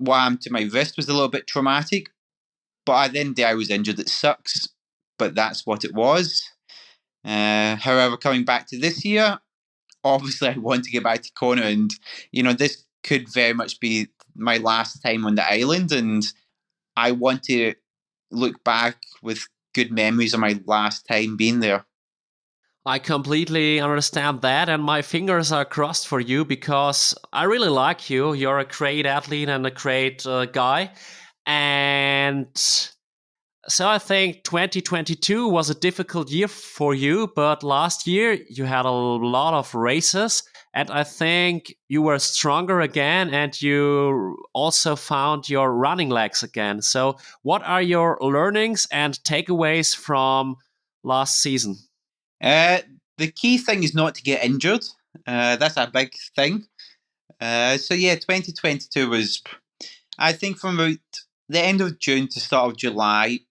happened to my wrist was a little bit traumatic. But at the end of the day, I was injured. It sucks, but that's what it was. However, coming back to this year, obviously I want to get back to Kona, and this could very much be my last time on the island, and I want to look back with good memories of my last time being there. I completely understand that, and my fingers are crossed for you because I really like you. You're a great athlete and a great guy. And so I think 2022 was a difficult year for you, but last year you had a lot of races, and I think you were stronger again, and you also found your running legs again. So, what are your learnings and takeaways from last season? Uh, the key thing is not to get injured. That's a big thing. So yeah, 2022 was, I think, from about the end of June to start of July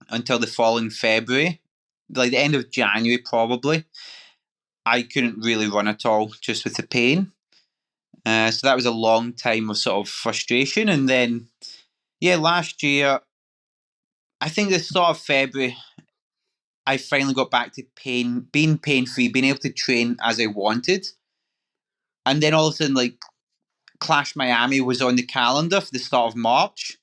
until the following February, like the end of January probably, I couldn't really run at all just with the pain. So that was a long time of sort of frustration. And then, yeah, last year, I think the start of February, I finally got back to being pain free, being able to train as I wanted. And then all of a sudden, like, Clash Miami was on the calendar for the start of March.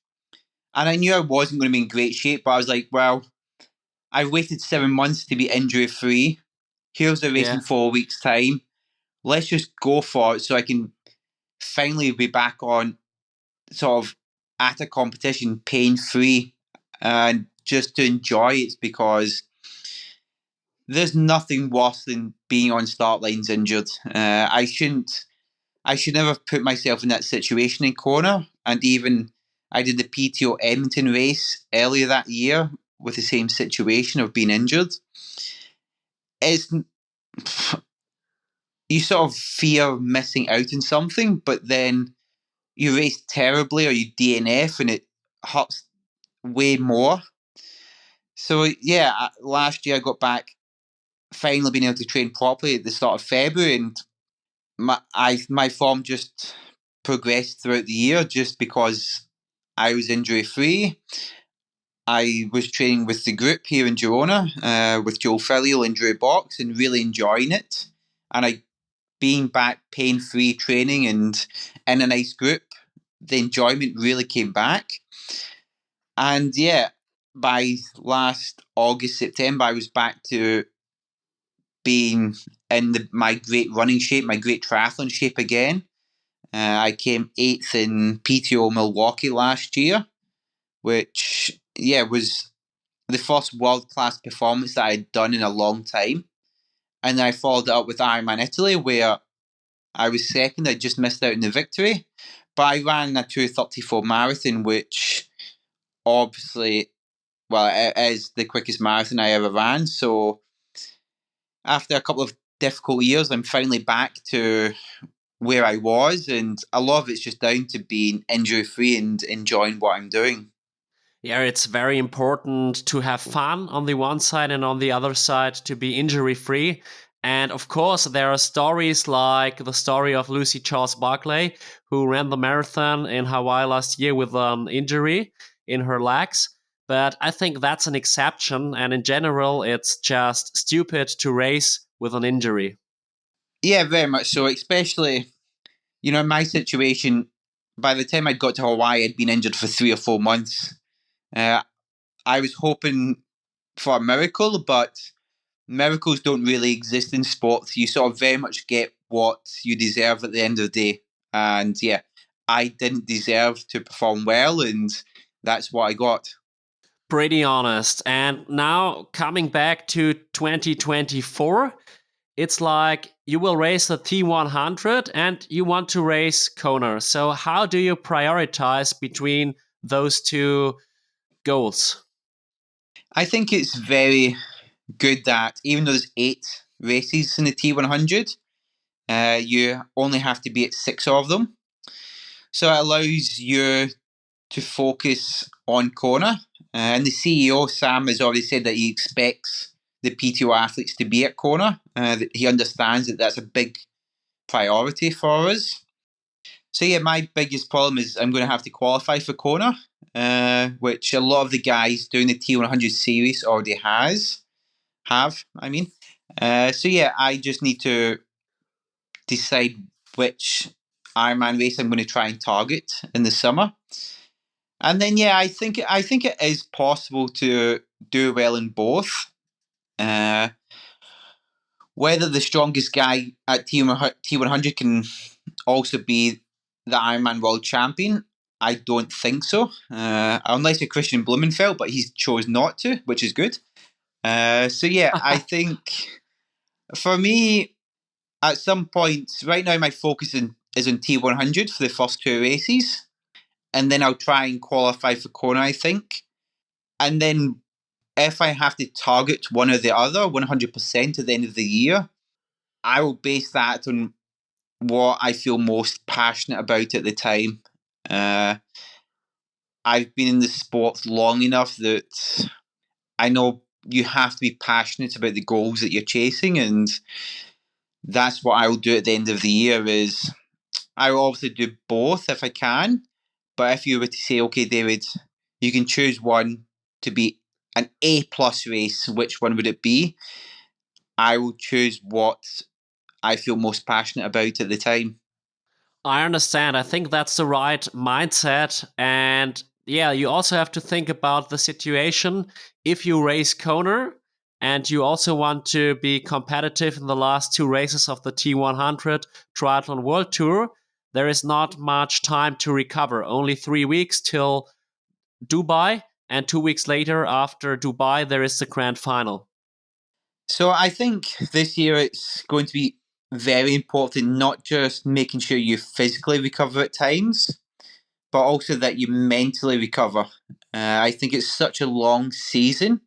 And I knew I wasn't going to be in great shape, but I was like, well, I've waited 7 months to be injury free. Here's the race Yeah. in 4 weeks' time. Let's just go for it so I can finally be back on sort of at a competition pain free and just to enjoy it, because there's nothing worse than being on start lines injured. I should never have put myself in that situation in Kona. And even I did the PTO Edmonton race earlier that year with the same situation of being injured. It's You sort of fear missing out on something, but then you race terribly or you DNF and it hurts way more. So yeah, last year I got back, finally being able to train properly at the start of February, and my form just progressed throughout the year just because I was injury free. I was training with the group here in Girona, with Joel Filial Injury Box, and really enjoying it. And I being back pain free training and in a nice group, the enjoyment really came back. And yeah, by last August, September, I was back to being in my great running shape, my great triathlon shape again. I came eighth in PTO Milwaukee last year, which, yeah, was the first world class performance that I'd done in a long time. And then I followed it up with Ironman Italy, where I was second. I just missed out on the victory. But I ran a 2:34 marathon, which obviously, well, it is the quickest marathon I ever ran. So after a couple of difficult years, I'm finally back to where I was. And a lot of it's just down to being injury free and enjoying what I'm doing. Yeah, it's very important to have fun on the one side and on the other side to be injury free. And of course, there are stories like the story of Lucy Charles Barclay, who ran the marathon in Hawaii last year with an injury in her legs. But I think that's an exception. And in general, it's just stupid to race with an injury. Yeah, very much so. Especially, in my situation, by the time I'd got to Hawaii, I'd been injured for 3 or 4 months. Uh, I was hoping for a miracle, but miracles don't really exist in sports. You sort of very much get what you deserve at the end of the day. And yeah, I didn't deserve to perform well, and that's what I got. Pretty honest. And now coming back to 2024, it's like you will race the T100 and you want to race Kona. So how do you prioritize between those two goals? I think it's very good that even though there's 8 races in the T100, you only have to be at 6 of them. So it allows you to focus on Kona. And the CEO, Sam, has already said that he expects the PTO athletes to be at Kona. He understands that that's a big priority for us. So yeah, my biggest problem is I'm going to have to qualify for Kona, which a lot of the guys doing the T100 series already have. So yeah, I just need to decide which Ironman race I'm going to try and target in the summer. And then yeah, I think it is possible to do well in both. Uh, Whether the strongest guy at T100 can also be the Ironman World Champion, I don't think so. Unless a Christian Blumenfeld, but he chose not to, which is good. So yeah, I think for me, at some point, right now my focus is on T100 for the first 2 races, and then I'll try and qualify for Kona, I think. And then if I have to target one or the other 100% at the end of the year, I will base that on what I feel most passionate about at the time. Uh, I've been in the sport long enough that I know you have to be passionate about the goals that you're chasing, and that's what I will do at the end of the year. Is I will obviously do both if I can, but if you were to say, okay, David, you can choose one to be an A+ race, which one would it be? I will choose what I feel most passionate about at the time. I understand. I think that's the right mindset. And yeah, you also have to think about the situation. If you race Kona and you also want to be competitive in the last 2 races of the T100 Triathlon World Tour, there is not much time to recover. Only 3 weeks till Dubai. And 2 weeks later, after Dubai, there is the grand final. So I think this year it's going to be very important, not just making sure you physically recover at times, but also that you mentally recover. I think it's such a long season.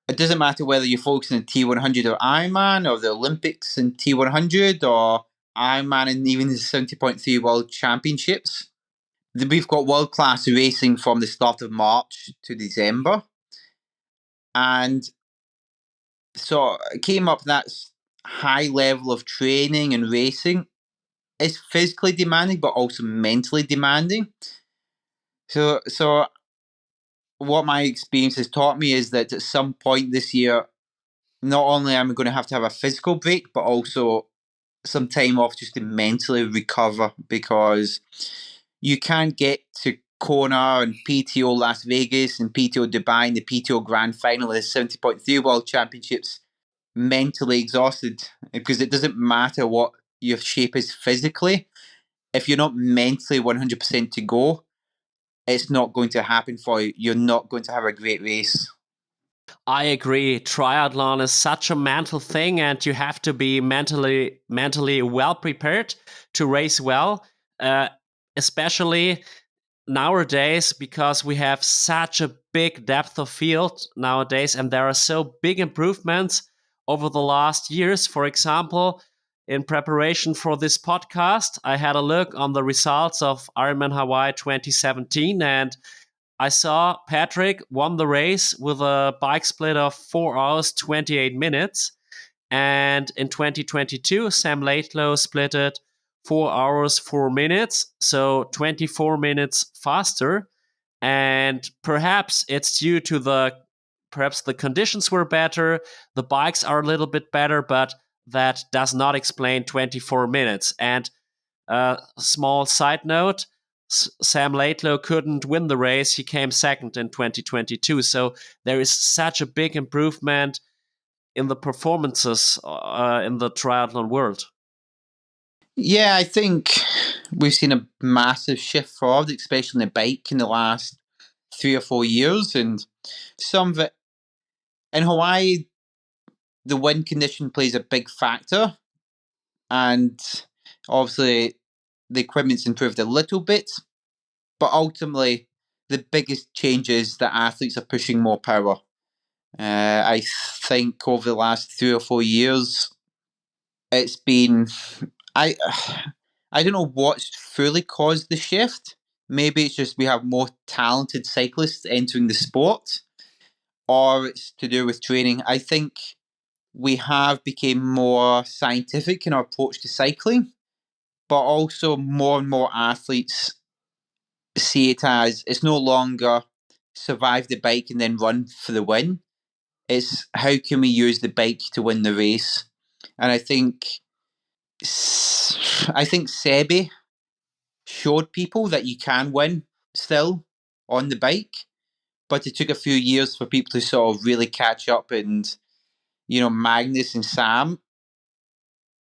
It doesn't matter whether you're focusing on T100 or Ironman or the Olympics and T100 or Ironman and even the 70.3 World Championships. We've got world class racing from the start of March to December. And so it came up that high level of training and racing is physically demanding, but also mentally demanding. So what my experience has taught me is that at some point this year, not only am I going to have a physical break, but also some time off just to mentally recover, because you can't get to Kona and PTO Las Vegas and PTO Dubai and the PTO Grand Final of the 70.3 World Championships mentally exhausted, because it doesn't matter what your shape is physically. If you're not mentally 100% to go, it's not going to happen for you. You're not going to have a great race. I agree. Triathlon is such a mental thing, and you have to be mentally well prepared to race well, especially nowadays, because we have such a big depth of field nowadays, and there are so big improvements over the last years. For example, in preparation for this podcast, I had a look on the results of Ironman Hawaii 2017, and I saw Patrick won the race with a bike split of 4 hours, 28 minutes. And in 2022, Sam Laidlow split it 4 hours, 4 minutes, so 24 minutes faster. And perhaps it's due to perhaps the conditions were better, the bikes are a little bit better, but that does not explain 24 minutes. And small side note, Sam Laidlow couldn't win the race. He came second in 2022. So there is such a big improvement in the performances in the triathlon world. Yeah, I think we've seen a massive shift forward, especially in the bike in the last 3 or 4 years. And some of it in Hawaii, the wind condition plays a big factor. And obviously, the equipment's improved a little bit. But ultimately, the biggest change is that athletes are pushing more power. I think over the last 3 or 4 years, it's been I I don't know what's fully caused the shift. Maybe it's just we have more talented cyclists entering the sport, or it's to do with training. I think we have become more scientific in our approach to cycling, but also more and more athletes see it as it's no longer survive the bike and then run for the win. It's how can we use the bike to win the race, and I think Sebi showed people that you can win still on the bike, but it took a few years for people to sort of really catch up. And Magnus and Sam,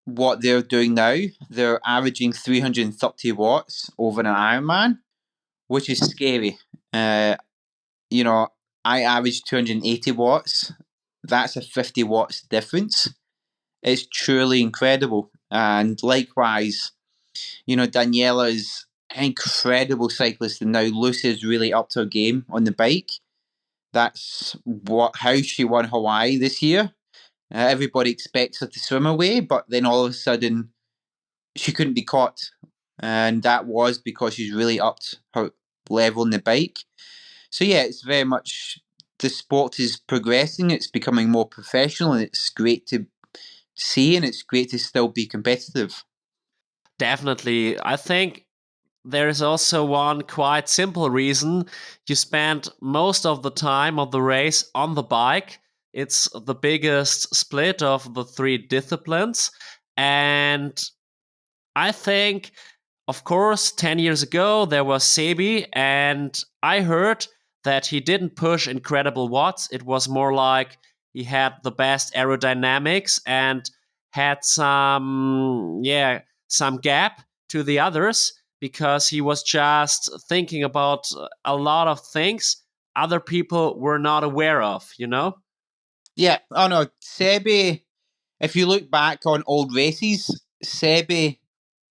what they're doing now, they're averaging 330 watts over an Ironman, which is scary. Uh, I average 280 watts. That's a 50 watts difference. It's truly incredible. And likewise, Daniela is an incredible cyclist, and now Lucy's really upped her game on the bike. That's how she won Hawaii this year. Everybody expects her to swim away, but then all of a sudden she couldn't be caught, and that was because she's really upped her level on the bike. So yeah, it's very much the sport is progressing. It's becoming more professional, and it's great to see, and it's great to still be competitive. Definitely. I think there is also one quite simple reason. You spend most of the time of the race on the bike. It's the biggest split of the three disciplines. And I think, of course, 10 years ago, there was Sebi, and I heard that he didn't push incredible watts. It was more like he had the best aerodynamics and had some gap to the others because he was just thinking about a lot of things other people were not aware of, you know? Yeah, oh no, Sebi. If you look back on old races, Sebi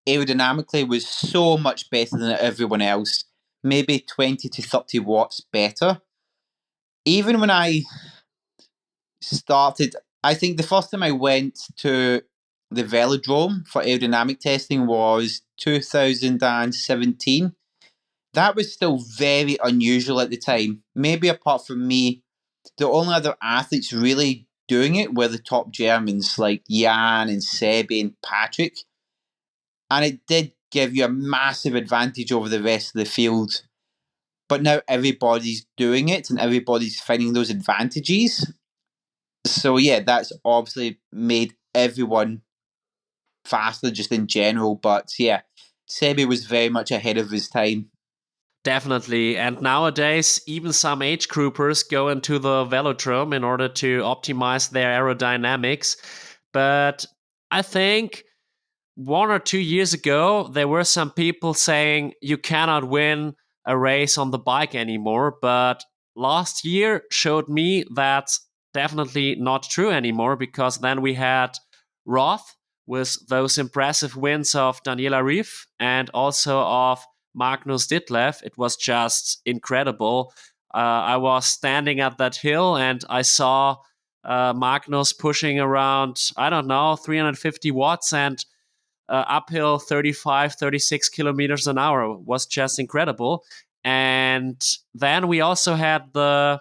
aerodynamically was so much better than everyone else. Maybe 20 to 30 watts better. Even when I started, I think the first time I went to the velodrome for aerodynamic testing was 2017. That was still very unusual at the time. Maybe apart from me, the only other athletes really doing it were the top Germans like Jan and Sebi and Patrick. And it did give you a massive advantage over the rest of the field. But now everybody's doing it and everybody's finding those advantages. So yeah, that's obviously made everyone faster just in general. But yeah, Sebi was very much ahead of his time. Definitely. And nowadays, even some age groupers go into the velodrome in order to optimize their aerodynamics. But I think 1 or 2 years ago, there were some people saying you cannot win a race on the bike anymore. But last year showed me that's definitely not true anymore because then we had Roth with those impressive wins of Daniela Rief and also of Magnus Ditlev. It was just incredible. I was standing at that hill and I saw Magnus pushing around, I don't know, 350 watts and uphill 35, 36 kilometers an hour was just incredible. And then we also had the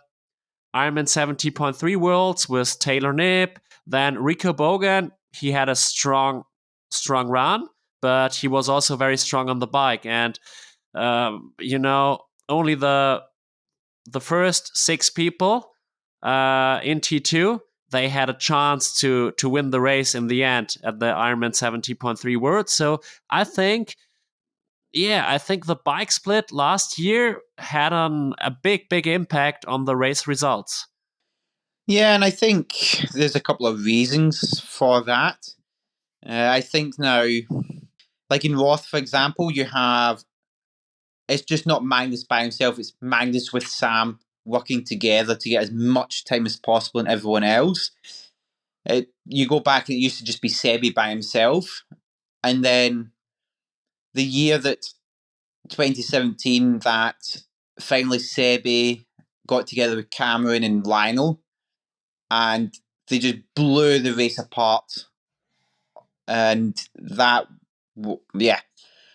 Ironman 70.3 Worlds with Taylor Knibb, Then Rico Bogan, he had a strong run, but he was also very strong on the bike. And only the first 6 people in T2, they had a chance to win the race in the end at the Ironman 70.3 World. So I think the bike split last year had a big impact on the race results. Yeah, and I think there's a couple of reasons for that. I think now, like in Roth, for example, it's just not Magnus by himself, it's Magnus with Sam working together to get as much time as possible and everyone else. You go back and it used to just be Sebi by himself. And then the year that 2017, that finally Sebi got together with Cameron and Lionel, and they just blew the race apart. And that, yeah,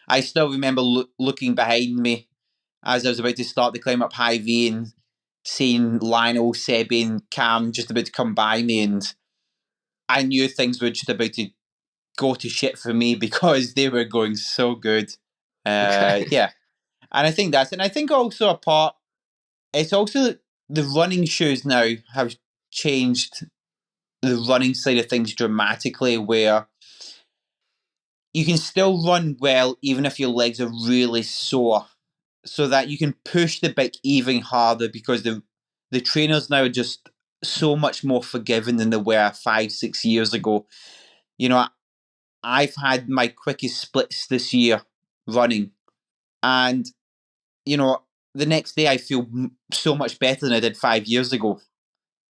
I still remember looking behind me as I was about to start the climb up High V and seeing Lionel, Sebi, and Cam just about to come by me, and I knew things were just about to go to shit for me because they were going so good. Okay. Yeah, and I think also a part. It's also the running shoes now have changed the running side of things dramatically, where you can still run well even if your legs are really sore, so that you can push the bike even harder because the trainers now are just so much more forgiving than they were 5-6 years ago. You know, I've had my quickest splits this year running, and you know, the next day I feel so much better than I did 5 years ago.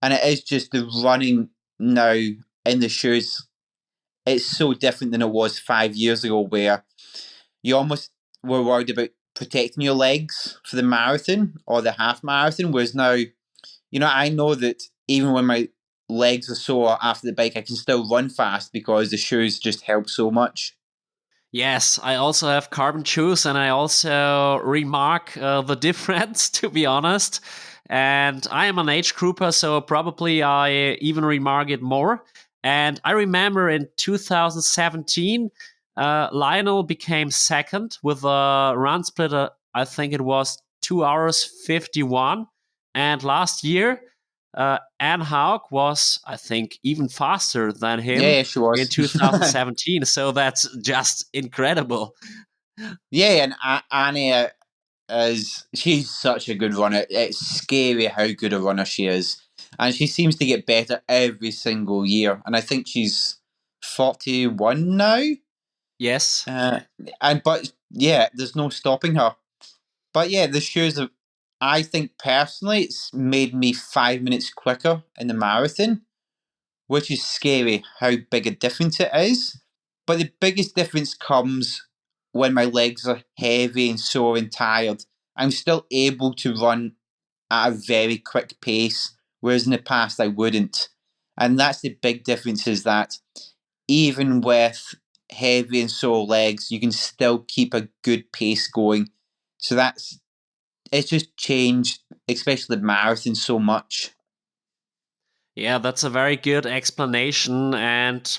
And it is just the running now in the shoes. It's so different than it was 5 years ago, where you almost were worried about protecting your legs for the marathon or the half marathon. Whereas now, I know that even when my legs are sore after the bike, I can still run fast because the shoes just help so much. Yes, I also have carbon shoes, and I also remark the difference, to be honest. And I am an age grouper, so probably I even remark it more. And I remember in 2017, Lionel became second with a run split. I think it was 2 hours 51. And last year, Anne Haug was, I think, even faster than him Yeah, she in was. 2017. So that's just incredible. Yeah, and Annie she's such a good runner. It's scary how good a runner she is, and she seems to get better every single year. And I think she's 41 now. Yes. Uh, but yeah, there's no stopping her. But yeah, the shoes have. I think personally, it's made me 5 minutes quicker in the marathon, which is scary how big a difference it is. But the biggest difference comes when my legs are heavy and sore and tired. I'm still able to run at a very quick pace, whereas in the past I wouldn't. And that's the big difference, is that even with heavy and sore legs, you can still keep a good pace going. So it's just changed, especially the marathon, so much. Yeah, that's a very good explanation. And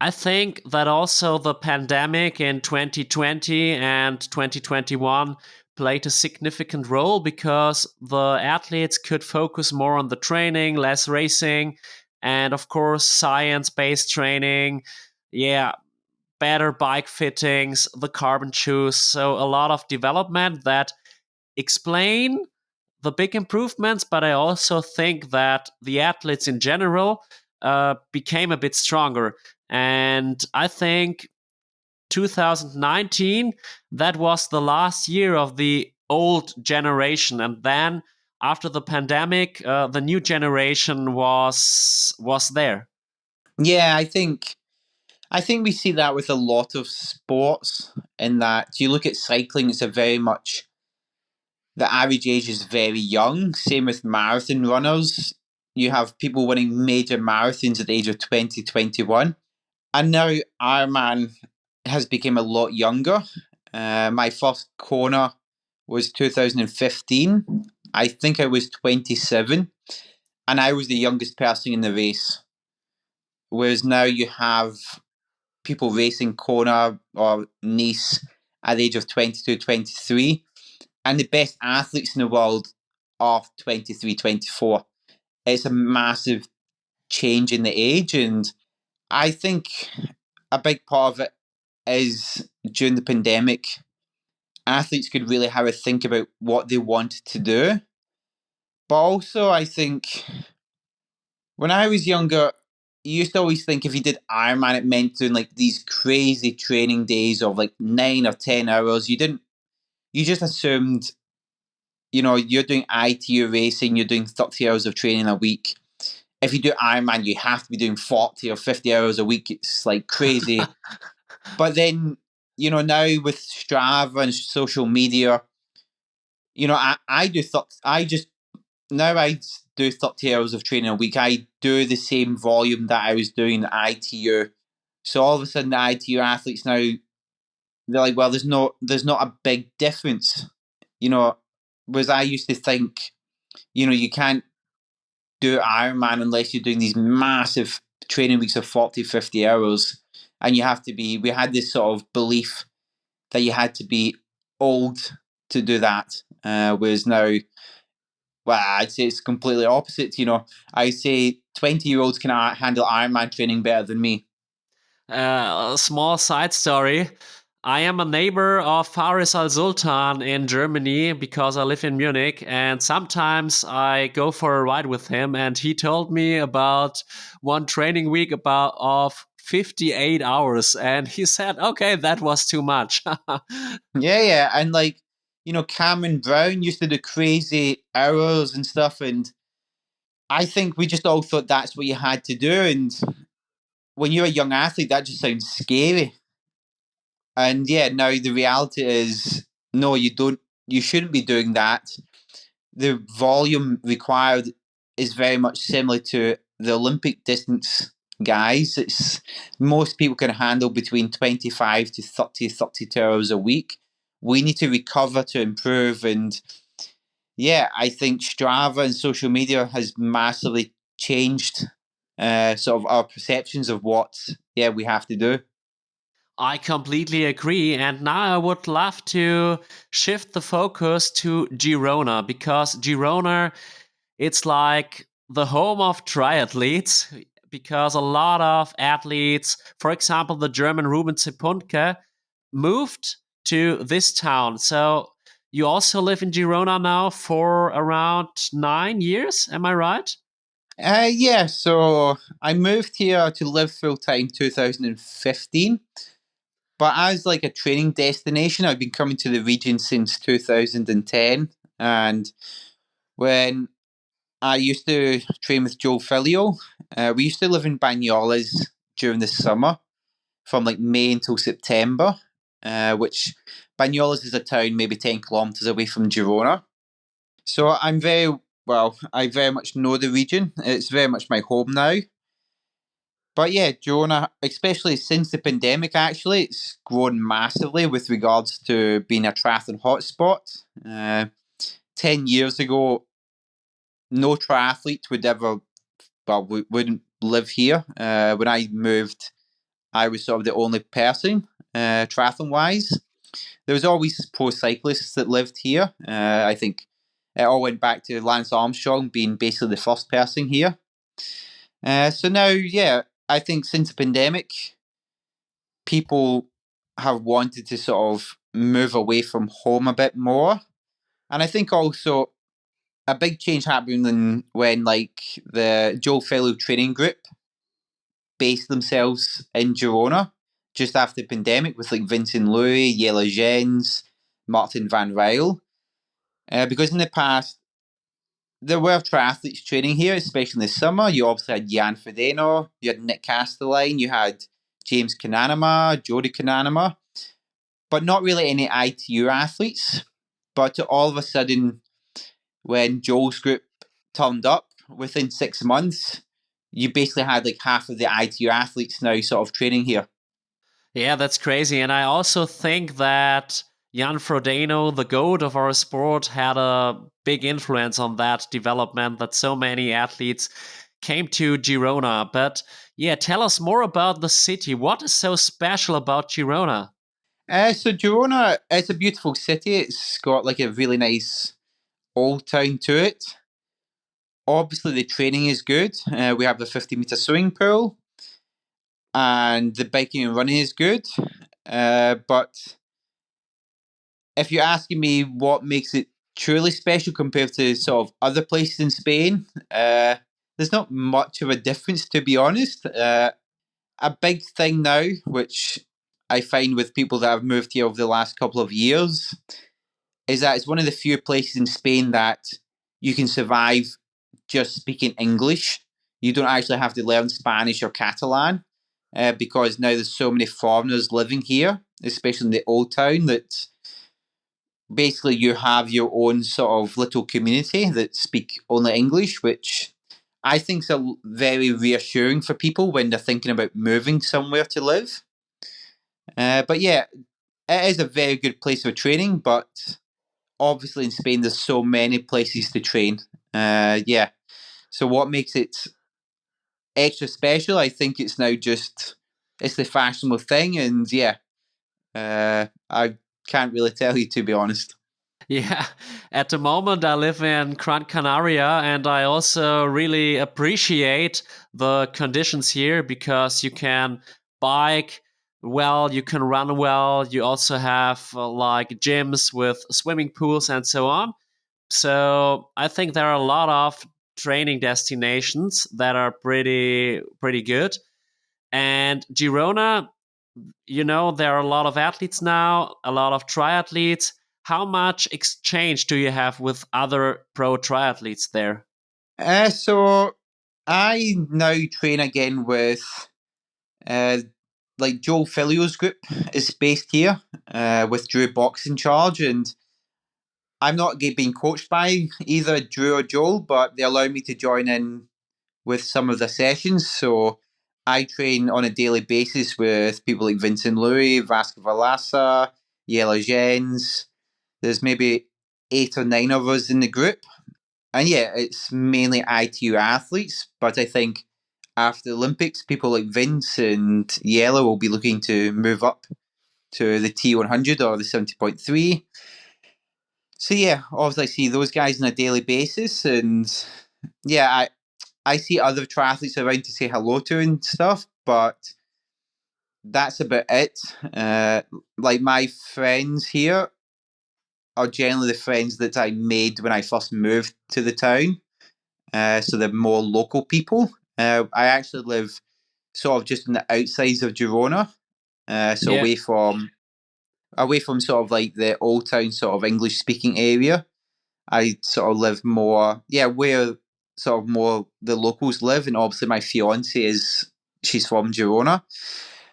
I think that also the pandemic in 2020 and 2021 played a significant role, because the athletes could focus more on the training, less racing, and of course, science based training. Yeah, better bike fittings, the carbon shoes. So, a lot of development that explain the big improvements, but I also think that the athletes in general became a bit stronger. And I think 2019, that was the last year of the old generation. And then after the pandemic, the new generation was there. Yeah, I think we see that with a lot of sports, in that you look at cycling, it's a very much, the average age is very young. Same with marathon runners. You have people winning major marathons at the age of 20, 21. And now Ironman has become a lot younger. My first Kona was 2015. I think I was 27, and I was the youngest person in the race. whereas now you have people racing Kona or Nice at the age of 22, 23, and the best athletes in the world are 23, 24. It's a massive change in the age, and I think a big part of it is during the pandemic, athletes could really have a think about what they wanted to do. But also, I think when I was younger, you used to always think if you did Ironman, it meant doing like these crazy training days of like 9 or 10 hours. You just assumed, you're doing ITU racing, you're doing 30 hours of training a week. If you do Ironman, you have to be doing 40 or 50 hours a week. It's like crazy. But then, now with Strava and social media, I just, now I do 30 hours of training a week. I do the same volume that I was doing the ITU. So all of a sudden, the ITU athletes now, they're like, well, there's not a big difference. Whereas I used to think, you can't do Ironman unless you're doing these massive training weeks of 40, 50 hours. And we had this sort of belief that you had to be old to do that. Whereas now, well, I'd say it's completely opposite. I say 20-year-olds can handle Ironman training better than me. A small side story. I am a neighbor of Faris Al Sultan in Germany because I live in Munich, and sometimes I go for a ride with him. And he told me about one training week of 58 hours, and he said, "Okay, that was too much." Yeah, yeah. And like, Cameron Brown used to do crazy hours and stuff. And I think we just all thought that's what you had to do. And when you're a young athlete, that just sounds scary. And yeah, now the reality is, no, you shouldn't be doing that. The volume required is very much similar to the Olympic distance guys. It's most people can handle between 25 to 30, 32 hours a week. We need to recover to improve. And yeah, I think Strava and social media has massively changed sort of our perceptions of what we have to do. I completely agree. And now I would love to shift the focus to Girona because Girona, it's like the home of triathletes because a lot of athletes, for example, the German Ruben Zepunke, moved to this town. So you also live in Girona now for around 9 years. Am I right? Yeah, so I moved here to live full time 2015. But as like a training destination, I've been coming to the region since 2010. And when I used to train with Joe Filio, we used to live in Bagnoles during the summer from like May until September, which Bagnoles is a town maybe 10 kilometres away from Girona. So I very much know the region. It's very much my home now. But yeah, Girona, especially since the pandemic, actually, it's grown massively with regards to being a triathlon hotspot. 10 years ago, no triathlete wouldn't live here. When I moved, I was sort of the only person, triathlon wise. There was always pro cyclists that lived here. I think it all went back to Lance Armstrong being basically the first person here. So now, yeah, I think since the pandemic, people have wanted to sort of move away from home a bit more. And I think also a big change happened when like the Joe Fellow training group based themselves in Girona just after the pandemic with like Vincent Louis, Jelle Jens, Martin Van Ryle. Because in the past, there were triathletes training here, especially in the summer. You obviously had Jan Frodeno, you had Nick Castelline, you had James Kananama, Jody Kananama, but not really any ITU athletes. But all of a sudden, when Joel's group turned up, within 6 months, you basically had like half of the ITU athletes now sort of training here. Yeah, that's crazy. And I also think that Jan Frodeno, the goat of our sport, had a big influence on that development that so many athletes came to Girona. But Yeah, tell us more about the city. What is so special about Girona? So Girona, it's a beautiful city. It's got like a really nice old town to it. Obviously, the training is good. We have the 50-meter swimming pool, and the biking and running is good. But if you're asking me what makes it truly special compared to sort of other places in Spain, there's not much of a difference, to be honest. A big thing now, which I find with people that have moved here over the last couple of years, is that it's one of the few places in Spain that you can survive just speaking English. You don't actually have to learn Spanish or Catalan because now there's so many foreigners living here, especially in the old town, that basically you have your own sort of little community that speak only English, which I think is very reassuring for people when they're thinking about moving somewhere to live. But yeah, it is a very good place for training, but obviously in Spain there's so many places to train. Yeah. So what makes it extra special? I think it's now just it's the fashionable thing, and yeah, I can't really tell you, to be honest. Yeah, at the moment I live in Gran Canaria and I also really appreciate the conditions here because you can bike well, you can run well, you also have like gyms with swimming pools and so on. So I think there are a lot of training destinations that are pretty good. And Girona, there are a lot of athletes now, a lot of triathletes. How much exchange do you have with other pro triathletes there? So I now train again with uh, like Joel Filio's group is based here with Drew Box in charge, and I'm not being coached by either Drew or Joel, but they allow me to join in with some of the sessions. So I train on a daily basis with people like Vincent Louis, Vasco Valasa, Yella Jens. There's maybe 8 or 9 of us in the group. And yeah, it's mainly ITU athletes, but I think after the Olympics, people like Vince and Yella will be looking to move up to the T100 or the 70.3. So yeah, obviously I see those guys on a daily basis, and yeah, I see other triathletes around to say hello to and stuff, but that's about it. Like my friends here are generally the friends that I made when I first moved to the town. So they're more local people. I actually live sort of just on the outsides of Girona, so Yeah. away from sort of like the old town sort of English speaking area. I sort of live more, yeah, where sort of more the locals live, and obviously my fiance she's from Girona,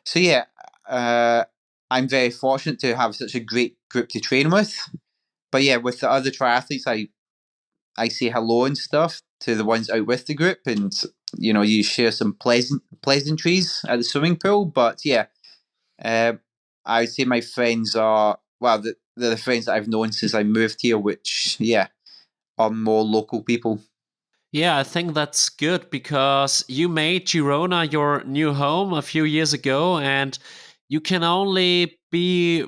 so yeah, I'm very fortunate to have such a great group to train with. But yeah, with the other triathletes, I say hello and stuff to the ones out with the group, and you share some pleasantries at the swimming pool. But yeah, uh, I would say my friends are well, they're the friends that I've known since I moved here, which yeah are more local people. Yeah, I think that's good because you made Girona your new home a few years ago, and you can only be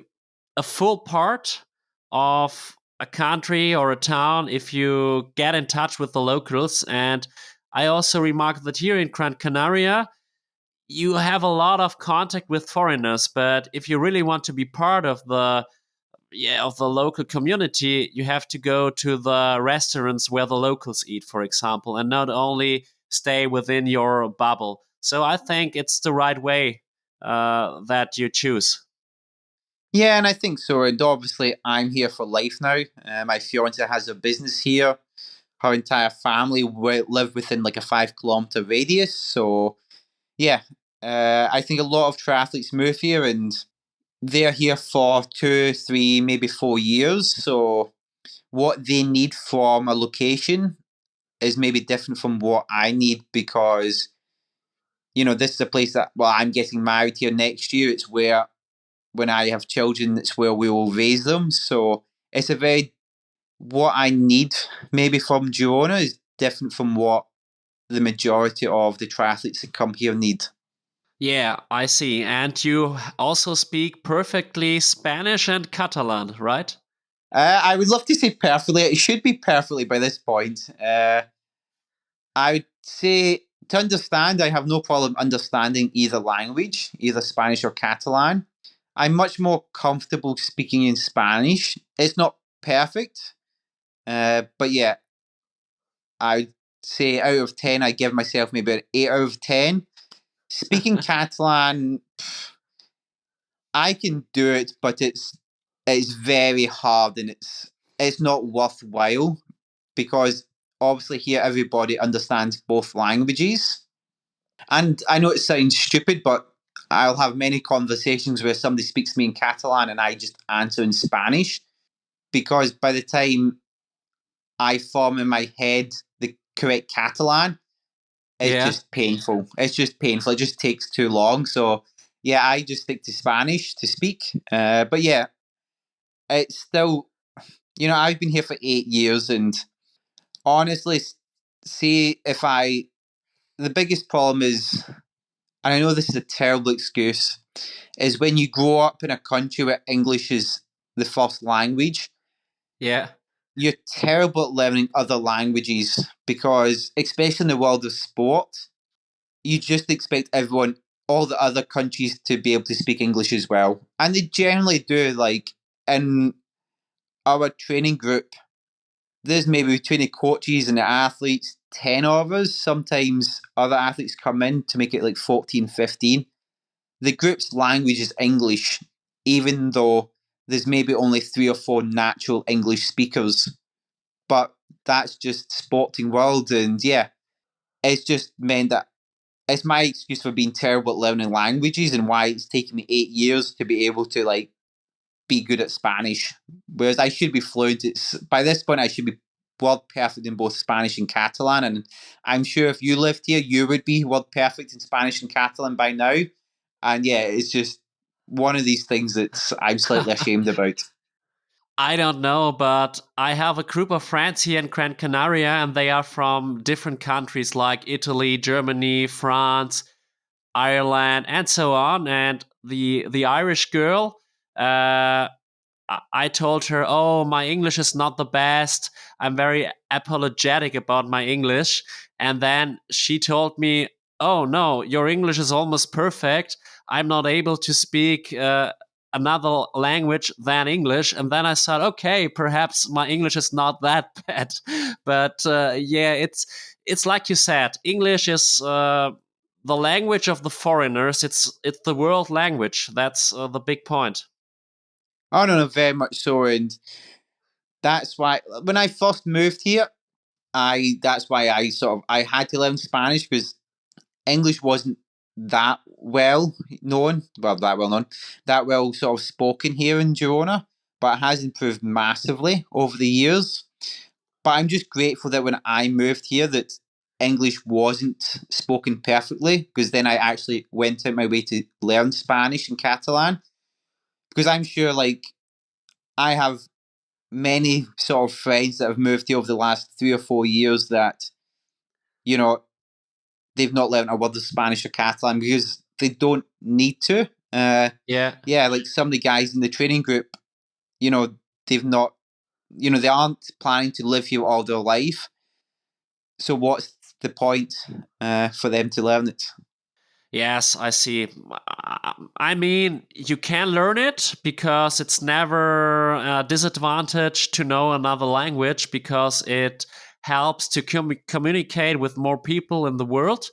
a full part of a country or a town if you get in touch with the locals. And I also remarked that here in Gran Canaria, you have a lot of contact with foreigners, but if you really want to be part of the local community, you have to go to the restaurants where the locals eat, for example, and not only stay within your bubble. So I think it's the right way that you choose. Yeah, and I think so. And obviously, I'm here for life now. My fiance has a business here. Her entire family live within like a 5 kilometer radius. So yeah, I think a lot of triathletes move here, and they're here for 2, 3, maybe 4 years. So what they need from a location is maybe different from what I need, because this is a place that, well, I'm getting married here next year. It's where when I have children, it's where we will raise them. So it's a very what I need maybe from Girona is different from what the majority of the triathletes that come here need. Yeah, I see. And you also speak perfectly Spanish and Catalan, right? I would love to say perfectly. It should be perfectly by this point. I would say to understand, I have no problem understanding either language, either Spanish or Catalan. I'm much more comfortable speaking in Spanish. It's not perfect, but yeah, I'd say out of 10, I give myself maybe an 8 out of 10. Speaking Catalan, I can do it, but it's very hard and it's not worthwhile because obviously here everybody understands both languages. And I know it sounds stupid, but I'll have many conversations where somebody speaks to me in Catalan and I just answer in Spanish because by the time I form in my head the correct Catalan, it's Yeah. just painful. It's just painful. It just takes too long. So, yeah, I just stick to Spanish to speak. But yeah, it's still, I've been here for 8 years and honestly, see if the biggest problem is, and I know this is a terrible excuse, is when you grow up in a country where English is the first language, Yeah. you're terrible at learning other languages because, especially in the world of sport, you just expect everyone, all the other countries, to be able to speak English as well. And they generally do. Like in our training group, there's maybe between the coaches and the athletes, 10 of us. Sometimes other athletes come in to make it like 14, 15. The group's language is English, even though there's maybe only 3 or 4 natural English speakers. But that's just sporting world. And yeah, it's just meant that it's my excuse for being terrible at learning languages and why it's taken me 8 years to be able to like be good at Spanish. Whereas I should be fluent. It's by this point I should be world perfect in both Spanish and Catalan. And I'm sure if you lived here, you would be world perfect in Spanish and Catalan by now. And yeah, it's just one of these things that I'm slightly ashamed about. I don't know, but I have a group of friends here in Gran Canaria, and they are from different countries like Italy, Germany, France, Ireland, and so on. And the Irish girl, I told her, "Oh, my English is not the best. I'm very apologetic about my English." And then she told me, "Oh no, your English is almost perfect. I'm not able to speak another language than English." And then I thought, okay, perhaps my English is not that bad. But yeah, it's like you said, English is. The language of the foreigners. It's the world language. That's the big point. Oh no, no, very much so. And that's why when I first moved here, I that's why I had to learn Spanish because English wasn't that well known, that well sort of spoken here in Girona, but it has improved massively over the years. But I'm just grateful that when I moved here, that English wasn't spoken perfectly, because then I actually went out my way to learn Spanish and Catalan. Because I'm sure, like, I have many sort of friends that have moved here over the last 3 or 4 years that, you know, they've not learned a word of Spanish or Catalan because they don't need to. Yeah. Yeah, like some of the guys in the training group, you know, they've not, they aren't planning to live here all their life. So what's the point for them to learn it? Yes, I see. I mean, you can learn it because it's never a disadvantage to know another language because it helps to communicate with more people in the world.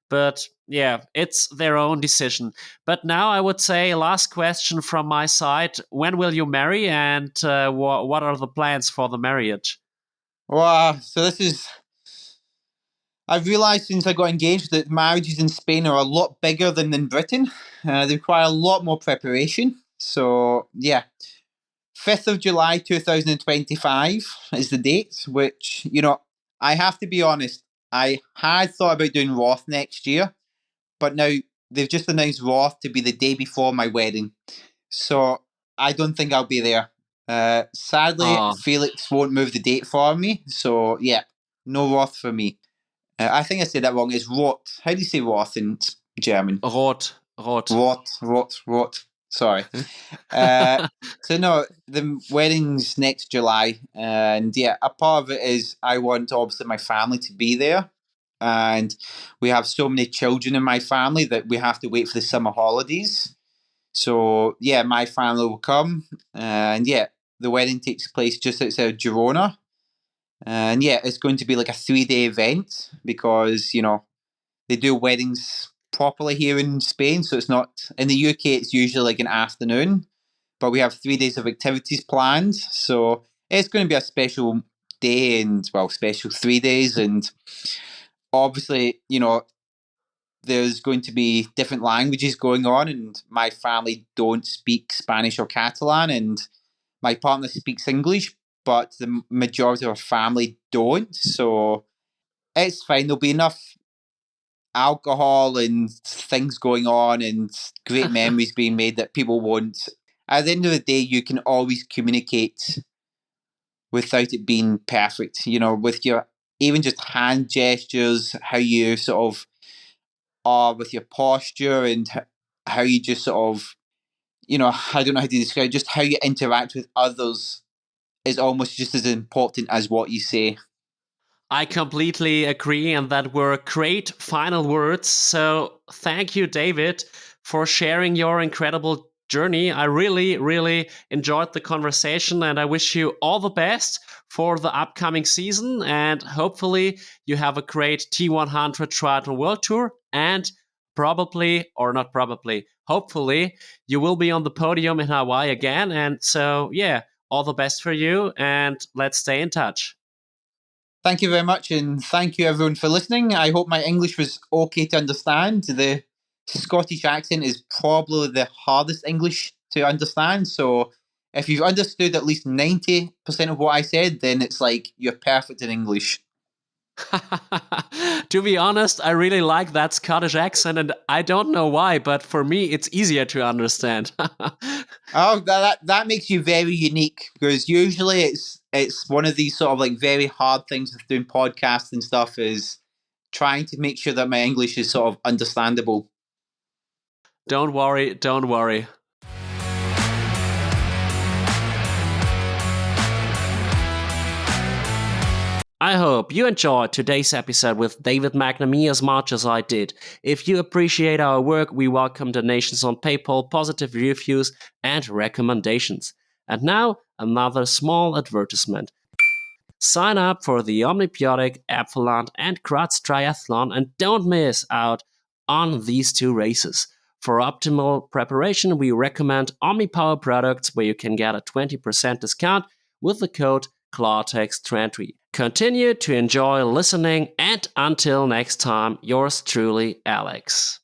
But yeah, it's their own decision. But now I would say, last question from my side: when will you marry, and what are the plans for the marriage? Well, so this is. I've realised since I got engaged that marriages in Spain are a lot bigger than in Britain. They require a lot more preparation. So yeah, 5th of July 2025 is the date, which, I have to be honest, I had thought about doing Roth next year, but now they've just announced Roth to be the day before my wedding. So I don't think I'll be there. Sadly, Oh, Felix won't move the date for me. So yeah, no Roth for me. I think I said that wrong. It's Rot. How do you say Roth in German? Rot, rot. Rot. Sorry. Uh, so no, the wedding's next July, and yeah, a part of it is I want obviously my family to be there, and we have so many children in my family that we have to wait for the summer holidays. So yeah, my family will come, and yeah, the wedding takes place just outside of Girona, and yeah, it's going to be like a 3-day event because they do weddings properly here in Spain. So it's not in the UK. It's usually like an afternoon, but we have 3 days of activities planned. So it's going to be a special day and special 3 days. And obviously, there's going to be different languages going on, and my family don't speak Spanish or Catalan, and my partner speaks English, but the majority of our family don't. So it's fine. There'll be enough alcohol and things going on and great memories being made that people won't. At the end of the day, you can always communicate without it being perfect, with your even just hand gestures, how you sort of are with your posture and how you just sort of, I don't know how to describe just how you interact with others is almost just as important as what you say. I completely agree, and that were great final words. So thank you, David, for sharing your incredible journey. I really, really enjoyed the conversation, and I wish you all the best for the upcoming season. And hopefully, you have a great T100 Triathlon World Tour, and probably, or not probably, hopefully, you will be on the podium in Hawaii again. And so, yeah, all the best for you, and let's stay in touch. Thank you very much, and thank you everyone for listening. I hope my English was okay to understand. The Scottish accent is probably the hardest English to understand, so if you've understood at least 90% of what I said, then it's like you're perfect in English. To be honest, I really like that Scottish accent, and I don't know why, but for me, it's easier to understand. Oh, that makes you very unique, because usually it's one of these sort of like very hard things with doing podcasts and stuff is trying to make sure that my English is sort of understandable. Don't worry, don't worry. I hope you enjoyed today's episode with David McNamee as much as I did. If you appreciate our work, we welcome donations on PayPal, positive reviews, and recommendations. And now, another small advertisement. Sign up for the OMNi-BiOTiC, Ephelant, and Klartext Triathlon and don't miss out on these 2 races. For optimal preparation, we recommend OmniPower products where you can get a 20% discount with the code Klartext Triathlon. Continue to enjoy listening, and until next time, yours truly, Alex.